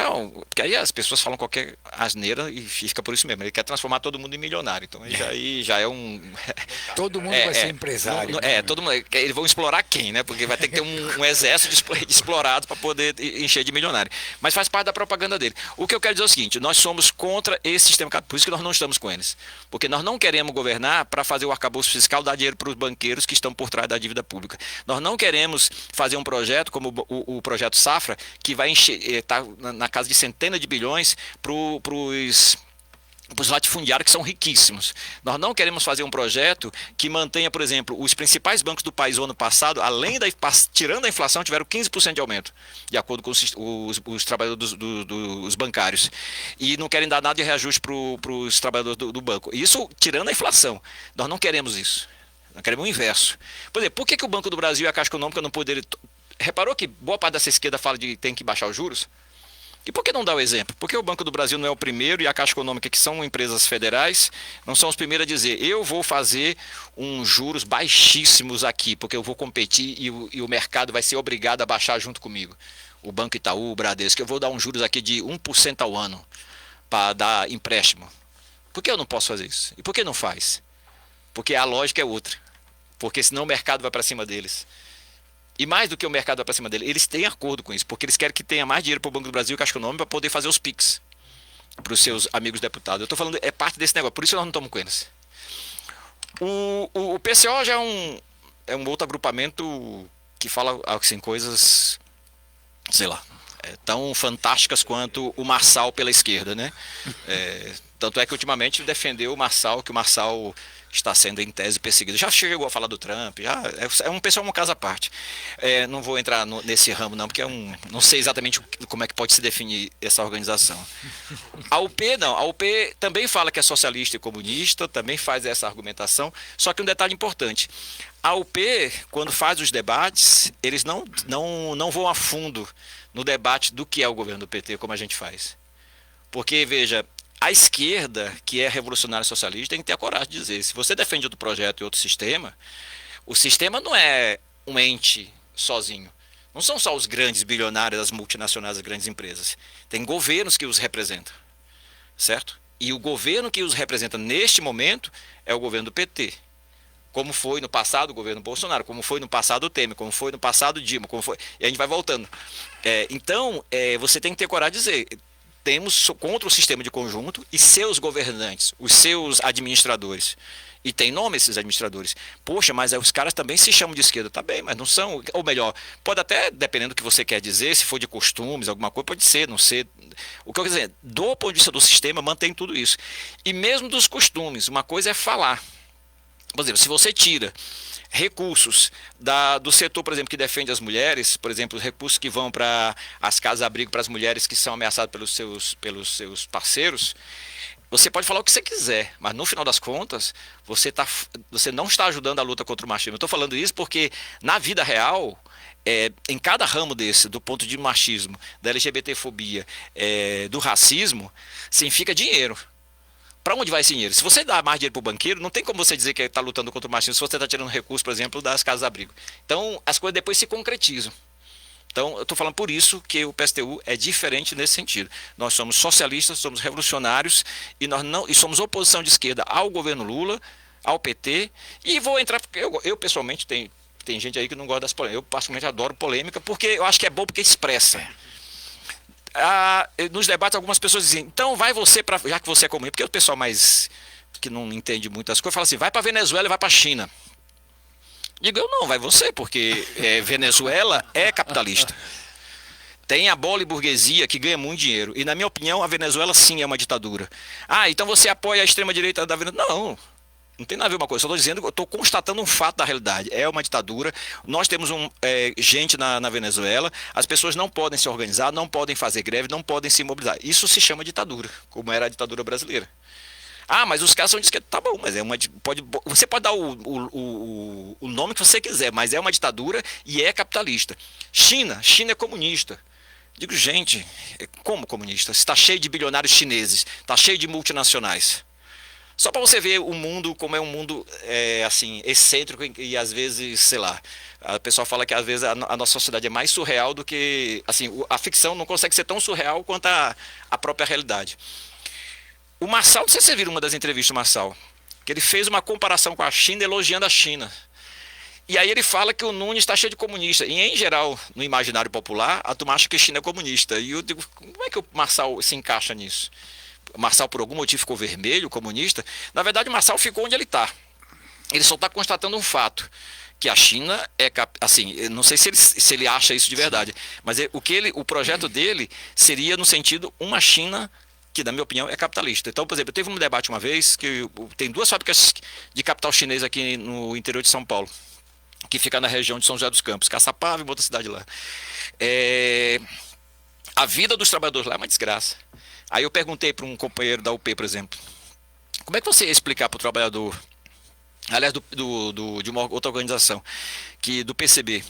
porque aí as pessoas falam qualquer asneira e fica por isso mesmo. Ele quer transformar todo mundo em milionário. Então aí já é um... Todo mundo vai ser empresário. Todo mundo. Eles vão explorar quem, né? Porque vai ter que ter um exército de explorados para poder encher de milionário. Mas faz parte da propaganda dele. O que eu quero dizer é o seguinte, nós somos contra esse sistema capitalista. Por isso que nós não estamos com eles. Porque nós não queremos governar para fazer o arcabouço fiscal dar dinheiro para os banqueiros que estão por trás da dívida pública. Nós não queremos fazer um projeto como o projeto Safra, que vai encher... na casa de centenas de bilhões para os latifundiários que são riquíssimos. Nós não queremos fazer um projeto que mantenha, por exemplo, os principais bancos do país o ano passado, tirando a inflação, tiveram 15% de aumento, de acordo com os trabalhadores dos bancários. E não querem dar nada de reajuste para os trabalhadores do banco. Isso tirando a inflação. Nós não queremos isso. Nós queremos o inverso. Por exemplo, por que o Banco do Brasil e a Caixa Econômica não poderiam... Reparou que boa parte dessa esquerda fala de tem que baixar os juros? E por que não dar o exemplo? Porque o Banco do Brasil não é o primeiro e a Caixa Econômica, que são empresas federais, não são os primeiros a dizer eu vou fazer uns juros baixíssimos aqui, porque eu vou competir e o mercado vai ser obrigado a baixar junto comigo. O Banco Itaú, o Bradesco, eu vou dar uns juros aqui de 1% ao ano para dar empréstimo. Por que eu não posso fazer isso? E por que não faz? Porque a lógica é outra. Porque senão o mercado vai para cima deles. E mais do que o mercado vai para cima dele, eles têm acordo com isso, porque eles querem que tenha mais dinheiro para o Banco do Brasil e o Caixa Econômica para poder fazer os PIX para os seus amigos deputados. Eu estou falando, é parte desse negócio, por isso nós não estamos com eles. O PCO já é um outro agrupamento que fala assim, coisas sei lá, tão fantásticas quanto o Marçal pela esquerda, né? Tanto é que ultimamente defendeu o Marçal, que o Marçal está sendo em tese perseguido. Já chegou a falar do Trump, já é um pessoal, um caso à parte. Não vou entrar nesse ramo não, porque não sei exatamente como é que pode se definir essa organização. A UP não, a UP também fala que é socialista e comunista, também faz essa argumentação, só que um detalhe importante, a UP, quando faz os debates, eles não vão a fundo no debate do que é o governo do PT, como a gente faz. Porque, veja, a esquerda, que é revolucionária socialista, tem que ter a coragem de dizer, se você defende outro projeto e outro sistema, o sistema não é um ente sozinho. Não são só os grandes bilionários, as multinacionais, as grandes empresas. Tem governos que os representam, certo? E o governo que os representa neste momento é o governo do PT. Como foi no passado o governo Bolsonaro, como foi no passado o Temer, como foi no passado o Dilma, como foi... E a gente vai voltando. Então, você tem que ter coragem de dizer... Temos contra o sistema de conjunto e seus governantes, os seus administradores. E tem nome esses administradores. Poxa, mas os caras também se chamam de esquerda. Tá bem, mas não são. Ou melhor, pode até, dependendo do que você quer dizer, se for de costumes, alguma coisa, pode ser, não ser. O que eu quero dizer, do ponto de vista do sistema, mantém tudo isso. E mesmo dos costumes, uma coisa é falar. Por exemplo, se você tira recursos do setor, por exemplo, que defende as mulheres, por exemplo, recursos que vão para as casas-abrigo para as mulheres que são ameaçadas pelos seus parceiros, você pode falar o que você quiser, mas no final das contas, você não está ajudando a luta contra o machismo. Eu estou falando isso porque, na vida real, em cada ramo desse, do ponto de machismo, da LGBTfobia, do racismo, significa dinheiro. Para onde vai esse dinheiro? Se você dá mais dinheiro para o banqueiro, não tem como você dizer que está lutando contra o machismo se você está tirando recursos, por exemplo, das casas-abrigo. Então, as coisas depois se concretizam. Então, eu estou falando por isso que o PSTU é diferente nesse sentido. Nós somos socialistas, somos revolucionários e somos oposição de esquerda ao governo Lula, ao PT. E vou entrar, porque eu pessoalmente, tem gente aí que não gosta das polêmicas. Eu, particularmente, adoro polêmica, porque eu acho que é bom porque expressa. Nos debates algumas pessoas dizem, então vai você para, já que você é comunista, porque o pessoal mais que não entende muitas coisas fala assim, vai para Venezuela e vai para China. Digo, eu não, vai você, porque Venezuela é capitalista. Tem a bola e burguesia que ganha muito dinheiro. E na minha opinião, a Venezuela sim é uma ditadura. Então você apoia a extrema-direita da Venezuela? Não tem nada a ver uma coisa, só estou dizendo, eu estou constatando um fato da realidade. É uma ditadura, nós temos gente na Venezuela, as pessoas não podem se organizar, não podem fazer greve, não podem se mobilizar. Isso se chama ditadura, como era a ditadura brasileira. Mas os caras são de esquerda, tá bom, mas você pode dar o nome que você quiser, mas é uma ditadura e é capitalista. China é comunista. Digo, gente, como comunista? Está cheio de bilionários chineses, está cheio de multinacionais. Só para você ver o mundo como é um mundo assim, excêntrico e às vezes, sei lá, a pessoa fala que às vezes a nossa sociedade é mais surreal do que, assim, a ficção não consegue ser tão surreal quanto a própria realidade. O Marçal, não sei se você viu uma das entrevistas do Marçal, que ele fez uma comparação com a China, elogiando a China. E aí ele fala que o Nunes está cheio de comunista. E em geral, no imaginário popular, a turma acha que a China é comunista. E eu digo, como é que o Marçal se encaixa nisso? O Marçal, por algum motivo, ficou vermelho, comunista. Na verdade, o Marçal ficou onde ele está. Ele só está constatando um fato, que a China assim, eu não sei se ele acha isso de verdade, mas o projeto dele seria no sentido uma China que, na minha opinião, é capitalista. Então, por exemplo, teve um debate uma vez que tem 2 fábricas de capital chinês aqui no interior de São Paulo, que fica na região de São José dos Campos, Caçapava e outra cidade lá. A vida dos trabalhadores lá é uma desgraça. Aí eu perguntei para um companheiro da UP, por exemplo, como é que você ia explicar para o trabalhador, aliás, de uma outra organização, do PCB,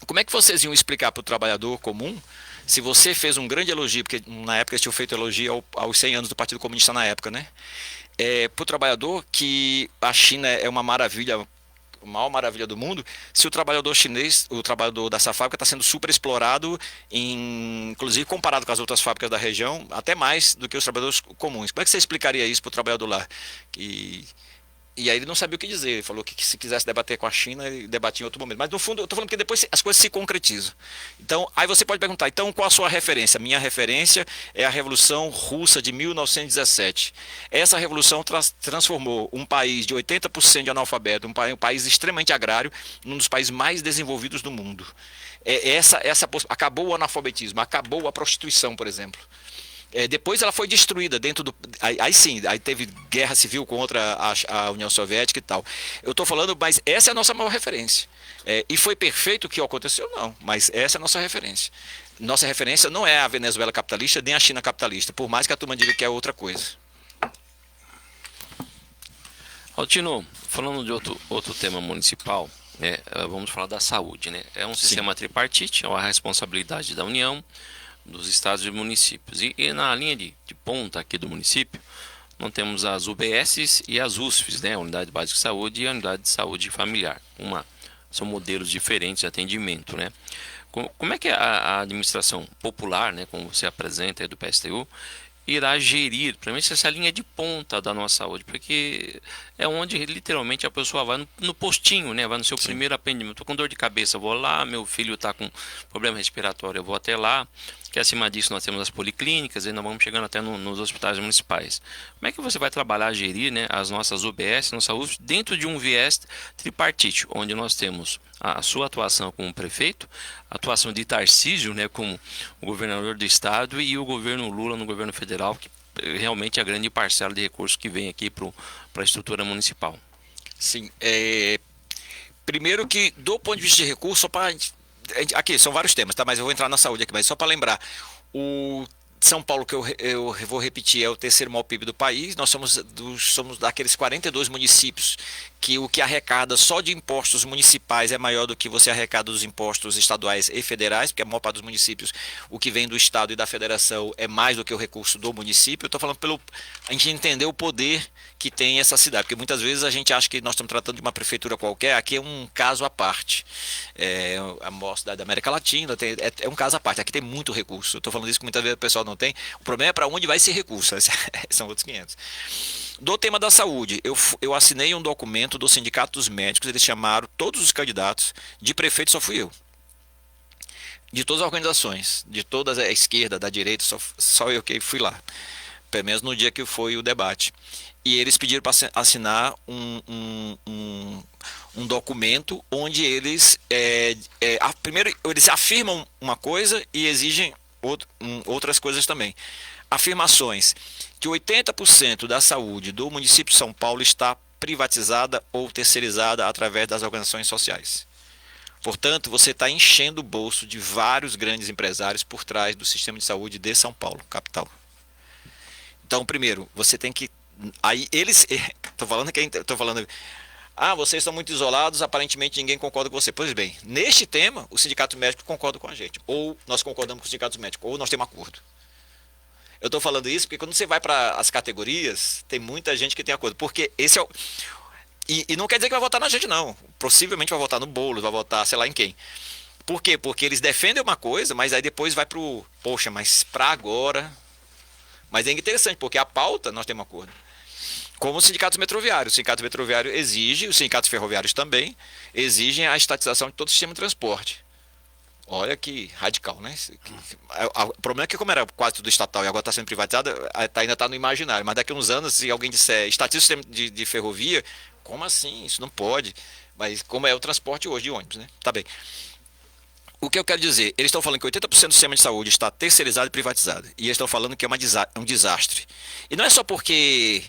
como é que vocês iam explicar para o trabalhador comum, se você fez um grande elogio, porque na época eles tinham feito elogio aos 100 anos do Partido Comunista na época, né? Para o trabalhador que a China é uma maravilha, a maior maravilha do mundo, se o trabalhador chinês, o trabalhador dessa fábrica está sendo super explorado, inclusive comparado com as outras fábricas da região, até mais do que os trabalhadores comuns. Como é que você explicaria isso para o trabalhador lá? E aí ele não sabia o que dizer, ele falou que se quisesse debater com a China, ele debatia em outro momento. Mas no fundo, eu estou falando que depois as coisas se concretizam. Então, aí você pode perguntar, então qual a sua referência? Minha referência é a Revolução Russa de 1917. Essa revolução transformou um país de 80% de analfabeto, um país extremamente agrário, num dos países mais desenvolvidos do mundo. Acabou o analfabetismo, acabou a prostituição, por exemplo. Depois ela foi destruída dentro do. Aí sim, aí teve guerra civil contra a União Soviética e tal. Eu estou falando, mas essa é a nossa maior referência. E foi perfeito o que aconteceu? Não, mas essa é a nossa referência. Nossa referência não é a Venezuela capitalista nem a China capitalista, por mais que a turma diga que é outra coisa. Altino, falando de outro tema municipal, vamos falar da saúde, né? É um sistema tripartite, é uma responsabilidade da União, dos estados e municípios. E na linha de ponta aqui do município, nós temos as UBSs e as USFs, né? A Unidade Básica de Saúde e a Unidade de Saúde Familiar. São modelos diferentes de atendimento, né? Como é que a administração popular, né, como você apresenta aí do PSTU, irá gerir, para mim, essa linha de ponta da nossa saúde? Porque é onde literalmente a pessoa vai no postinho, né? Vai no seu primeiro atendimento. Estou com dor de cabeça, vou lá, meu filho está com problema respiratório, eu vou até lá. Que acima disso nós temos as policlínicas e nós vamos chegando até nos hospitais municipais. Como é que você vai trabalhar, gerir, né, as nossas UBS, nossa UFS, dentro de um viés tripartite, onde nós temos a sua atuação como prefeito, a atuação de Tarcísio, né, como o governador do estado, e o governo Lula no governo federal, que realmente é a grande parcela de recursos que vem aqui para a estrutura municipal? Sim, primeiro que do ponto de vista de recurso, só para aqui são vários temas, tá? Mas eu vou entrar na saúde aqui, mas só para lembrar, o São Paulo, que eu vou repetir, é o terceiro maior PIB do país. Nós somos daqueles 42 municípios que o que arrecada só de impostos municipais é maior do que você arrecada dos impostos estaduais e federais, porque a maior parte dos municípios, o que vem do estado e da federação é mais do que o recurso do município. Eu estou falando a gente entender o poder que tem essa cidade, porque muitas vezes a gente acha que nós estamos tratando de uma prefeitura qualquer. Aqui é um caso à parte. A maior cidade da América Latina é um caso à parte. Aqui tem muito recurso. Eu estou falando isso que muitas vezes o pessoal não tem. O problema é para onde vai esse recurso. São outros 500. Do tema da saúde, eu assinei um documento do Sindicato dos Médicos. Eles chamaram todos os candidatos. De prefeito só fui eu. De todas as organizações, de toda a esquerda, da direita, só eu que fui lá. Pelo menos no dia que foi o debate. E eles pediram para assinar um documento onde eles primeiro eles afirmam uma coisa e exigem outras coisas também. Afirmações que 80% da saúde do município de São Paulo está privatizada ou terceirizada através das organizações sociais. Portanto, você está enchendo o bolso de vários grandes empresários por trás do sistema de saúde de São Paulo, capital. Então, primeiro, você tem que... Aí eles... Estou falando... vocês estão muito isolados, aparentemente ninguém concorda com você. Pois bem, neste tema, o sindicato médico concorda com a gente. Ou nós concordamos com os sindicatos médicos, ou nós temos acordo. Eu estou falando isso porque quando você vai para as categorias, tem muita gente que tem acordo. Porque esse é o... E não quer dizer que vai votar na gente, não. Possivelmente vai votar no Boulos, vai votar sei lá em quem. Por quê? Porque eles defendem uma coisa, mas aí depois vai para o... Poxa, mas para agora... Mas é interessante, porque a pauta nós temos acordo. Como os sindicatos metroviários. O sindicato metroviário exige, os sindicatos ferroviários também, exigem a estatização de todo o sistema de transporte. Olha que radical, né? O problema é que como era quase tudo estatal e agora está sendo privatizado, ainda está no imaginário. Mas daqui a uns anos, se alguém disser estatiza o sistema de ferrovia, como assim? Isso não pode. Mas como é o transporte hoje de ônibus, né? Tá bem. O que eu quero dizer? Eles estão falando que 80% do sistema de saúde está terceirizado e privatizado. E eles estão falando que é um desastre. E não é só porque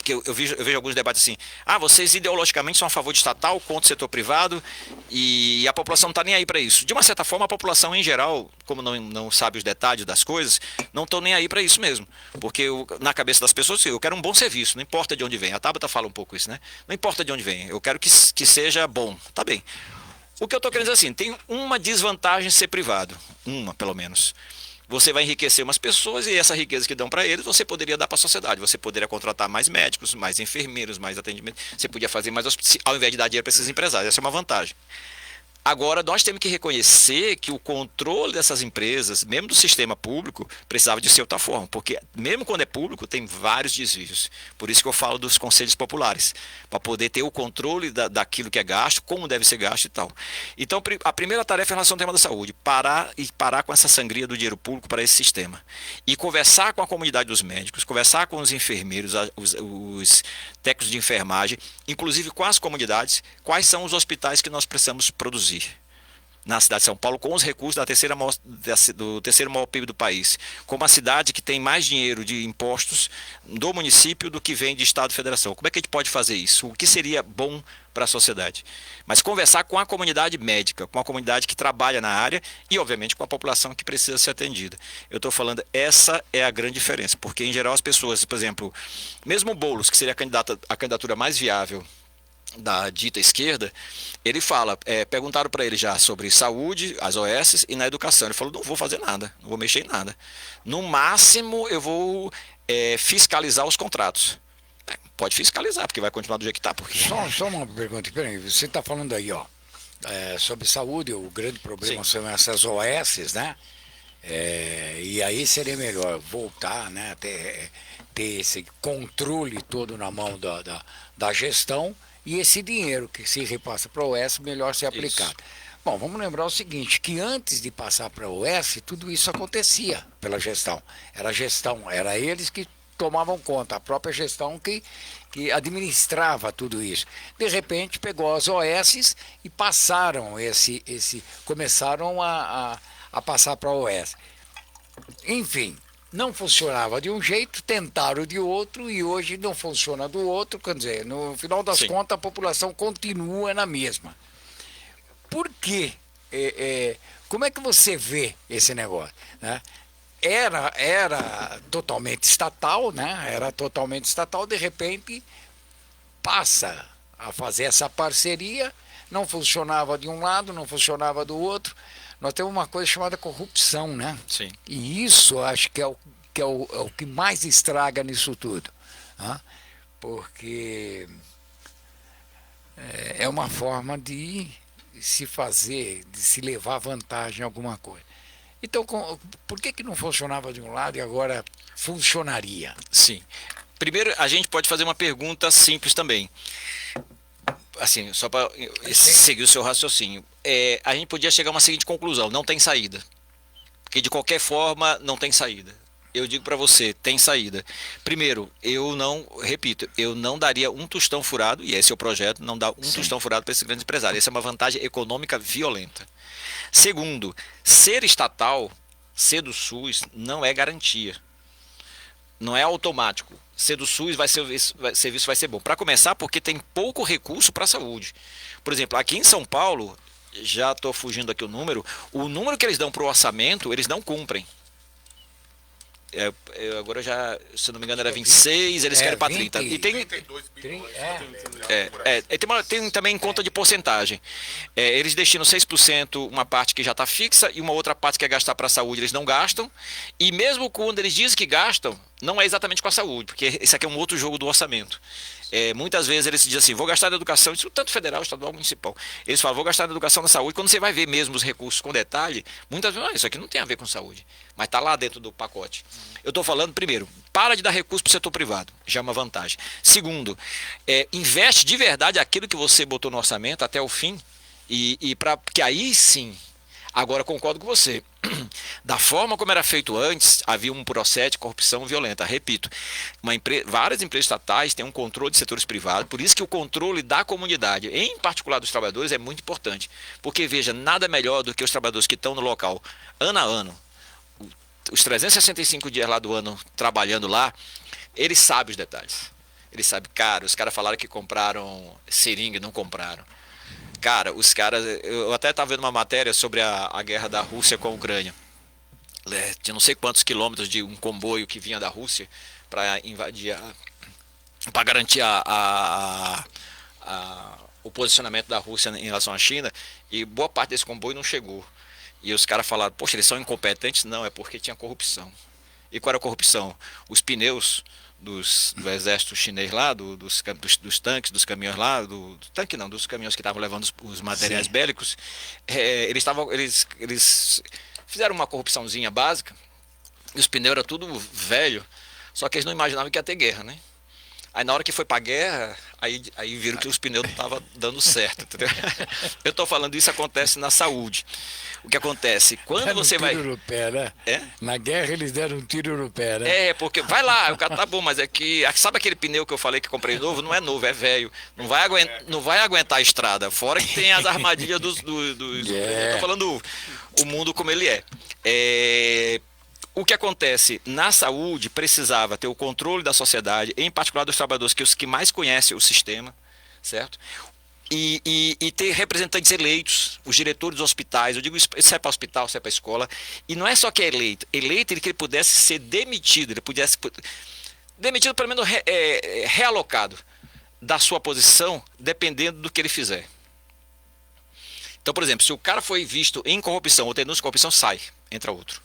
eu vejo alguns debates assim, vocês ideologicamente são a favor de estatal, contra o setor privado, e a população não está nem aí para isso. De uma certa forma, a população em geral, como não sabe os detalhes das coisas, não estão nem aí para isso mesmo. Porque na cabeça das pessoas, eu quero um bom serviço, não importa de onde vem. A Tabata fala um pouco isso, né? Não importa de onde vem, eu quero que seja bom. Tá bem. O que eu estou querendo dizer assim, tem uma desvantagem ser privado, uma pelo menos. Você vai enriquecer umas pessoas e essa riqueza que dão para eles, você poderia dar para a sociedade. Você poderia contratar mais médicos, mais enfermeiros, mais atendimento. Você podia fazer mais ao invés de dar dinheiro para esses empresários. Essa é uma vantagem. Agora, nós temos que reconhecer que o controle dessas empresas, mesmo do sistema público, precisava de ser outra forma. Porque mesmo quando é público, tem vários desvios. Por isso que eu falo dos conselhos populares. Para poder ter o controle daquilo que é gasto, como deve ser gasto e tal. Então, a primeira tarefa é em relação ao tema da saúde. Parar com essa sangria do dinheiro público para esse sistema. E conversar com a comunidade dos médicos, conversar com os enfermeiros, os técnicos de enfermagem, inclusive com as comunidades, quais são os hospitais que nós precisamos produzir. na cidade de São Paulo com os recursos do terceiro maior PIB do país, como a cidade que tem mais dinheiro de impostos do município do que vem de Estado e Federação. Como é que a gente pode fazer isso? O que seria bom para a sociedade? Mas conversar com a comunidade médica, com a comunidade que trabalha na área e, obviamente, com a população que precisa ser atendida. Eu estou falando, essa é a grande diferença, porque, em geral, as pessoas, por exemplo, mesmo o Boulos, que seria a candidatura mais viável da dita esquerda, ele fala, perguntaram para ele já sobre saúde, as OS e na educação. Ele falou, não vou fazer nada, não vou mexer em nada. No máximo eu vou fiscalizar os contratos. Pode fiscalizar, porque vai continuar do jeito que está. Porque... Só uma pergunta, peraí, você está falando aí, ó, sobre saúde, o grande problema são essas OS, né? E aí seria melhor voltar, né, ter esse controle todo na mão da gestão, e esse dinheiro que se repassa para a OS melhor ser aplicado. Isso. Bom, vamos lembrar o seguinte, que antes de passar para a OS, tudo isso acontecia pela gestão. Era eles que tomavam conta, a própria gestão que administrava tudo isso. De repente pegou as OS e passaram começaram a passar para a OS. Enfim, não funcionava de um jeito, tentaram de outro e hoje não funciona do outro. Quer dizer, no final das contas, a população continua na mesma. Por quê? Como é que você vê esse negócio? Né? Era totalmente estatal, né? Era totalmente estatal, de repente passa a fazer essa parceria, não funcionava de um lado, não funcionava do outro. Nós temos uma coisa chamada corrupção, né? Sim. E isso acho que é o que mais estraga nisso tudo. Né? Porque é uma forma de se fazer, de se levar vantagem em alguma coisa. Então, por que não funcionava de um lado e agora funcionaria? Sim. Primeiro, a gente pode fazer uma pergunta simples também. Assim, só para seguir o seu raciocínio. A gente podia chegar a uma seguinte conclusão: não tem saída. Porque de qualquer forma não tem saída. Eu digo para você, tem saída. Primeiro, eu não daria um tostão furado, e esse é o projeto, não dá um tostão furado para esse grande empresário. Essa é uma vantagem econômica violenta. Segundo, ser estatal, ser do SUS, não é garantia. Não é automático. Ser do SUS serviço vai ser bom. Para começar, porque tem pouco recurso para a saúde. Por exemplo, aqui em São Paulo, já estou fugindo aqui o número que eles dão para o orçamento, eles não cumprem. Agora já, se não me engano, era 26, eles querem para 30. E tem 32 bilhões. Tem também conta de porcentagem. Eles destinam 6%, uma parte que já está fixa, e uma outra parte que é gastar para a saúde, eles não gastam. E mesmo quando eles dizem que gastam, não é exatamente com a saúde, porque esse aqui é um outro jogo do orçamento. Muitas vezes eles dizem assim, vou gastar na educação, isso tanto federal, estadual, municipal. Eles falam, vou gastar na educação, na saúde. Quando você vai ver mesmo os recursos com detalhe, muitas vezes, isso aqui não tem a ver com saúde, mas está lá dentro do pacote. Eu estou falando, primeiro, para de dar recurso para o setor privado, já é uma vantagem. Segundo, investe de verdade aquilo que você botou no orçamento até o fim, porque aí sim, agora concordo com você, da forma como era feito antes, havia um processo de corrupção violenta. Repito, várias empresas estatais têm um controle de setores privados, por isso que o controle da comunidade, em particular dos trabalhadores, é muito importante. Porque, veja, nada melhor do que os trabalhadores que estão no local, ano a ano, os 365 dias lá do ano trabalhando lá, eles sabem os detalhes. Eles sabem, cara, os caras falaram que compraram seringa e não compraram. Cara, os caras... Eu até estava vendo uma matéria sobre a guerra da Rússia com a Ucrânia. Tinha não sei quantos quilômetros de um comboio que vinha da Rússia para invadir, para garantir o posicionamento da Rússia em relação à China, e boa parte desse comboio não chegou. E os caras falaram, poxa, eles são incompetentes? Não, é porque tinha corrupção. E qual era a corrupção? Os pneus do exército chinês lá, dos tanques, dos caminhões lá, dos caminhões que estavam levando os materiais bélicos, eles fizeram uma corrupçãozinha básica, e os pneus eram tudo velho, só que eles não imaginavam que ia ter guerra, né? Aí na hora que foi pra guerra, aí viram que os pneus não estavam dando certo, entendeu? Eu estou falando isso acontece na saúde. O que acontece? Quando você vai... no pé, né? É? Na guerra eles deram um tiro no pé, né? É, porque vai lá, o cara tá bom, mas é que... Sabe aquele pneu que eu falei que comprei novo? Não é novo, é velho. Não vai aguentar a estrada. Fora que tem as armadilhas dos... Eu tô falando o mundo como ele é. O que acontece? Na saúde, precisava ter o controle da sociedade, em particular dos trabalhadores, que é os que mais conhecem o sistema, certo? E ter representantes eleitos, os diretores dos hospitais, eu digo isso é para hospital, isso é para escola, e não é só que é eleito que ele pudesse ser demitido, pelo menos realocado da sua posição, dependendo do que ele fizer. Então, por exemplo, se o cara foi visto em corrupção ou denúncia de corrupção, sai, entra outro.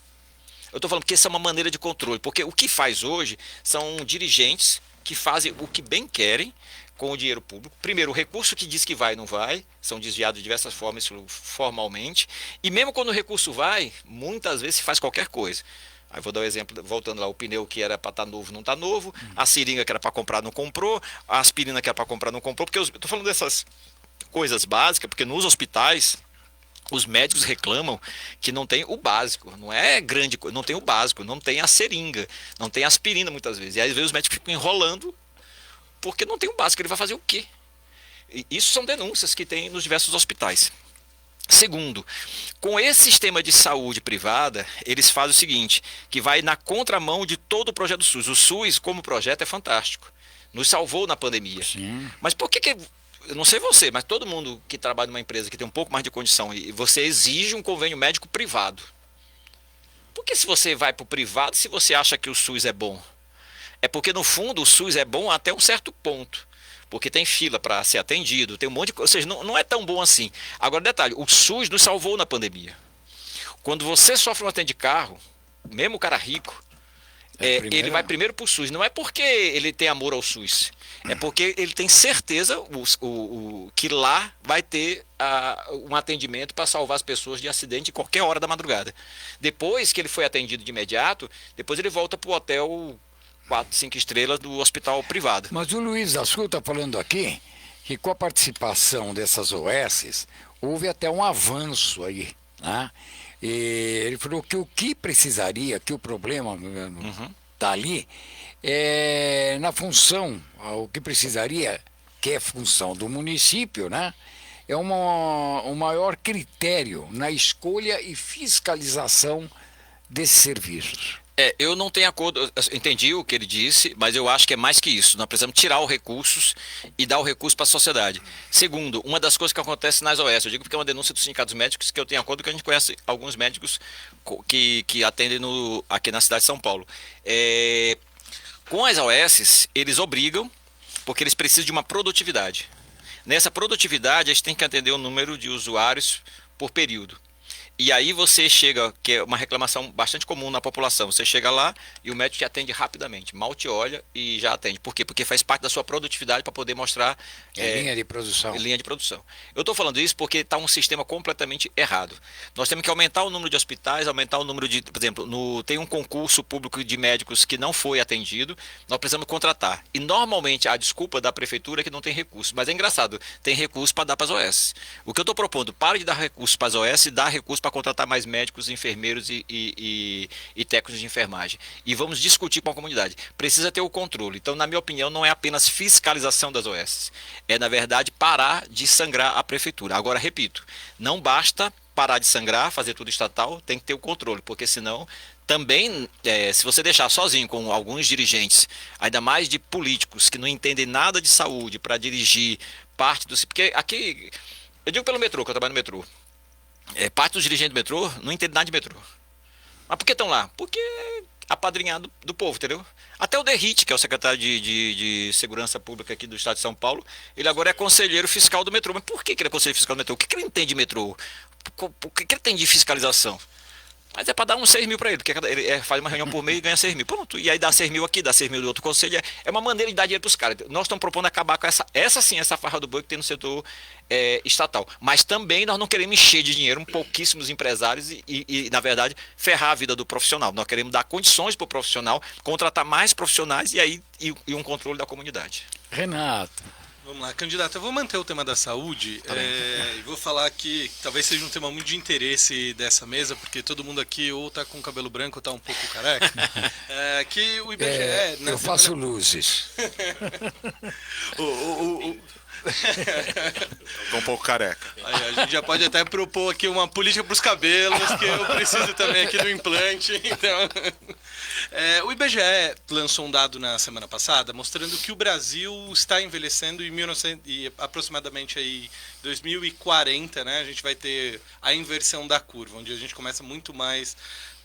Eu estou falando que essa é uma maneira de controle, porque o que faz hoje são dirigentes que fazem o que bem querem com o dinheiro público. Primeiro, o recurso que diz que vai não vai, são desviados de diversas formas, formalmente, e mesmo quando o recurso vai, muitas vezes se faz qualquer coisa. Aí vou dar um exemplo, voltando lá, o pneu que era para estar novo não está novo, a seringa que era para comprar não comprou, a aspirina que era para comprar não comprou, porque eu estou falando dessas coisas básicas, porque nos hospitais os médicos reclamam que não tem o básico, não é grande coisa, não tem o básico, não tem a seringa, não tem a aspirina muitas vezes. E aí, às vezes os médicos ficam enrolando porque não tem o básico, ele vai fazer o quê? E isso são denúncias que tem nos diversos hospitais. Segundo, com esse sistema de saúde privada, eles fazem o seguinte, que vai na contramão de todo o projeto do SUS. O SUS, como projeto, é fantástico. Nos salvou na pandemia. Sim. Mas por que eu não sei você, mas todo mundo que trabalha numa empresa que tem um pouco mais de condição e você exige um convênio médico privado. Por que se você vai para o privado se você acha que o SUS é bom? É porque no fundo o SUS é bom até um certo ponto. Porque tem fila para ser atendido, tem um monte de coisa, ou seja, não é tão bom assim. Agora detalhe, o SUS nos salvou na pandemia. Quando você sofre um acidente de carro, mesmo o cara rico, ele vai primeiro para o SUS. Não é porque ele tem amor ao SUS. É porque ele tem certeza que lá vai ter um atendimento para salvar as pessoas de acidente em qualquer hora da madrugada. Depois que ele foi atendido de imediato, depois ele volta para o hotel 4, 5 estrelas do hospital privado. Mas o Luiz Assu está falando aqui que com a participação dessas OS, houve até um avanço aí, né? E ele falou que o que precisaria, que o problema está ali, na função, o que precisaria, que é função do município, né? É um maior critério na escolha e fiscalização desses serviços. Eu não tenho acordo, eu entendi o que ele disse, mas eu acho que é mais que isso. Nós precisamos tirar os recursos e dar o recurso para a sociedade. Segundo, uma das coisas que acontece nas OS, eu digo porque é uma denúncia dos sindicatos médicos, que eu tenho acordo que a gente conhece alguns médicos que atendem aqui na cidade de São Paulo. Com as OS, eles obrigam, porque eles precisam de uma produtividade. Nessa produtividade, a gente tem que atender o número de usuários por período. E aí você chega, que é uma reclamação bastante comum na população, você chega lá e o médico te atende rapidamente, mal te olha e já atende. Por quê? Porque faz parte da sua produtividade para poder mostrar... linha de produção. Linha de produção. Eu estou falando isso porque está um sistema completamente errado. Nós temos que aumentar o número de hospitais, aumentar o número de... Por exemplo, tem um concurso público de médicos que não foi atendido, nós precisamos contratar. E normalmente a desculpa da prefeitura é que não tem recurso. Mas é engraçado, tem recurso para dar para as OS. O que eu estou propondo, pare de dar recurso para as OS e dar recurso para contratar mais médicos, enfermeiros e técnicos de enfermagem. E vamos discutir com a comunidade. Precisa ter o controle. Então, na minha opinião, não é apenas fiscalização das OS. É, na verdade, parar de sangrar a prefeitura. Agora, repito, não basta parar de sangrar, fazer tudo estatal, tem que ter o controle, porque senão também, se você deixar sozinho com alguns dirigentes, ainda mais de políticos que não entendem nada de saúde para dirigir parte dos... Porque aqui, eu digo pelo metrô, que eu trabalho no metrô, parte dos dirigentes do metrô não entende nada de metrô. Mas por que estão lá? Porque é apadrinhado do povo, entendeu? Até o Derrite, que é o secretário de Segurança Pública aqui do estado de São Paulo, ele agora é conselheiro fiscal do metrô. Mas por que ele é conselheiro fiscal do metrô? O que ele entende de metrô? O que ele tem de fiscalização? Mas é para dar uns 6 mil para ele, porque ele faz uma reunião por mês e ganha 6 mil. Pronto, e aí dá 6 mil aqui, dá 6 mil do outro conselho. É uma maneira de dar dinheiro para os caras. Nós estamos propondo acabar com essa farra do boi que tem no setor estatal. Mas também nós não queremos encher de dinheiro pouquíssimos empresários e, na verdade, ferrar a vida do profissional. Nós queremos dar condições para o profissional, contratar mais profissionais e um controle da comunidade. Renato. Vamos lá, candidato, eu vou manter o tema da saúde e vou falar que talvez seja um tema muito de interesse dessa mesa, porque todo mundo aqui ou tá com cabelo branco ou tá um pouco careca. Que o IBGE... eu faço luzes. Tô um pouco careca. Aí, a gente já pode até propor aqui uma política para os cabelos, que eu preciso também aqui do implante. Então, o IBGE lançou um dado na semana passada mostrando que o Brasil está envelhecendo e aproximadamente aí 2040, né, a gente vai ter a inversão da curva, onde a gente começa muito mais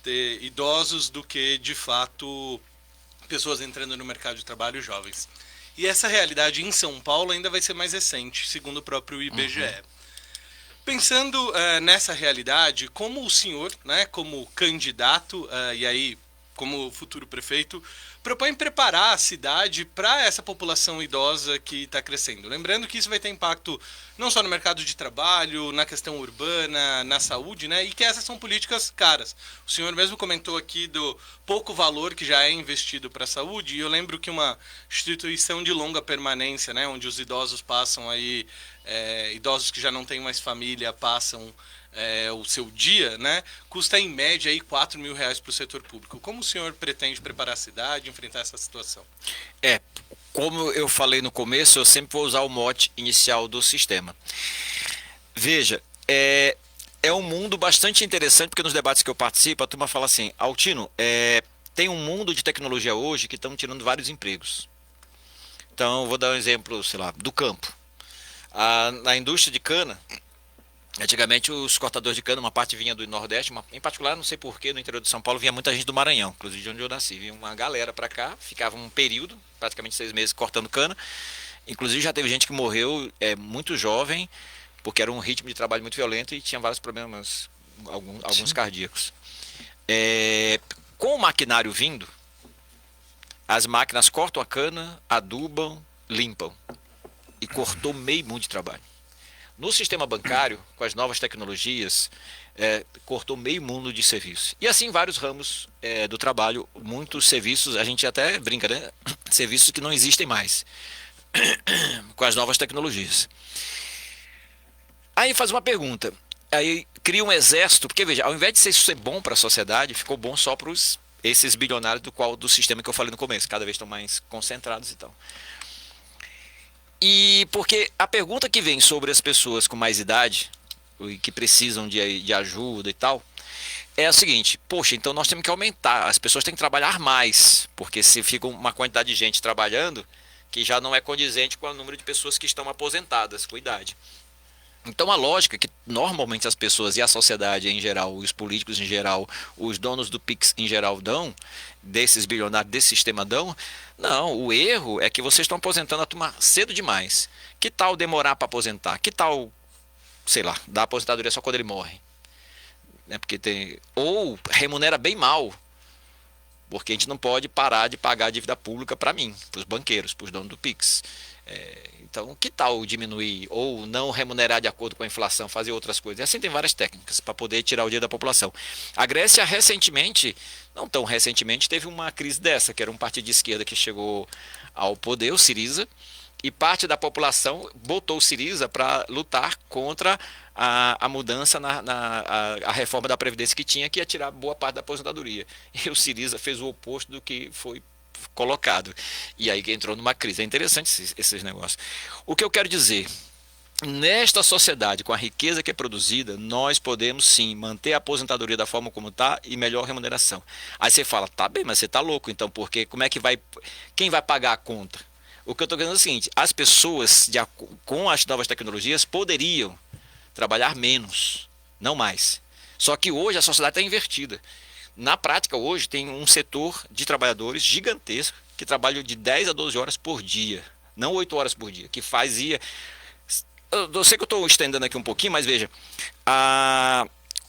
ter idosos do que, de fato, pessoas entrando no mercado de trabalho jovens. E essa realidade em São Paulo ainda vai ser mais recente, segundo o próprio IBGE. Pensando nessa realidade, como o senhor, né, como candidato, e aí como futuro prefeito, propõe preparar a cidade para essa população idosa que está crescendo? Lembrando que isso vai ter impacto não só no mercado de trabalho, na questão urbana, na saúde, né? E que essas são políticas caras. O senhor mesmo comentou aqui do pouco valor que já é investido para a saúde, e eu lembro que uma instituição de longa permanência, né, onde os idosos passam aí, idosos que já não têm mais família, passam o seu dia, né, custa em média aí R$4.000 para o setor público. Como o senhor pretende preparar a cidade, enfrentar essa situação? Como eu falei no começo, eu sempre vou usar o mote inicial do sistema. Veja, é um mundo bastante interessante, porque nos debates que eu participo, a turma fala assim: Altino, tem um mundo de tecnologia hoje que estão tirando vários empregos. Então, vou dar um exemplo, sei lá, do campo. Na indústria de cana, antigamente os cortadores de cana, uma parte vinha do Nordeste, em particular, não sei porquê, no interior de São Paulo vinha muita gente do Maranhão, inclusive de onde eu nasci. Vinha uma galera para cá, ficava um período, praticamente 6 meses, cortando cana. Inclusive já teve gente que morreu muito jovem, porque era um ritmo de trabalho muito violento e tinha vários problemas, alguns cardíacos. Com o maquinário vindo, as máquinas cortam a cana, adubam, limpam. E cortou meio mundo de trabalho. No sistema bancário, com as novas tecnologias, cortou meio mundo de serviço. E assim vários ramos do trabalho, muitos serviços, a gente até brinca, né? Serviços que não existem mais, com as novas tecnologias. Aí faz uma pergunta, aí cria um exército, porque veja, ao invés de isso ser bom para a sociedade, ficou bom só para esses bilionários do sistema que eu falei no começo, cada vez estão mais concentrados e tal. E porque a pergunta que vem sobre as pessoas com mais idade, que precisam de ajuda e tal, é a seguinte: poxa, então nós temos que aumentar, as pessoas têm que trabalhar mais, porque se fica uma quantidade de gente trabalhando, que já não é condizente com o número de pessoas que estão aposentadas com idade. Então a lógica que normalmente as pessoas e a sociedade em geral, os políticos em geral, os donos do Pix em geral dão, desses bilionários, desse sistema dão, não, o erro é que vocês estão aposentando a turma cedo demais. Que tal demorar para aposentar? Que tal, sei lá, dar aposentadoria só quando ele morre? Porque ou remunera bem mal, porque a gente não pode parar de pagar a dívida pública para mim, para os banqueiros, para os donos do Pix. Então, que tal diminuir ou não remunerar de acordo com a inflação, fazer outras coisas? E assim tem várias técnicas para poder tirar o dinheiro da população. A Grécia recentemente, não tão recentemente, teve uma crise dessa, que era um partido de esquerda que chegou ao poder, o Syriza, e parte da população botou o Syriza para lutar contra a mudança a reforma da Previdência que ia tirar boa parte da aposentadoria. E o Syriza fez o oposto do que foi colocado. E aí entrou numa crise. É interessante esses negócios. O que eu quero dizer, nesta sociedade, com a riqueza que é produzida, nós podemos sim manter a aposentadoria da forma como está e melhor remuneração. Aí você fala, tá bem, mas você tá louco, então, porque quem vai pagar a conta? O que eu estou dizendo é o seguinte: as pessoas com as novas tecnologias poderiam trabalhar menos, não mais. Só que hoje a sociedade está invertida. Na prática, hoje, tem um setor de trabalhadores gigantesco que trabalham de 10 a 12 horas por dia, não 8 horas por dia, que fazia... Eu sei que eu estou estendendo aqui um pouquinho, mas veja,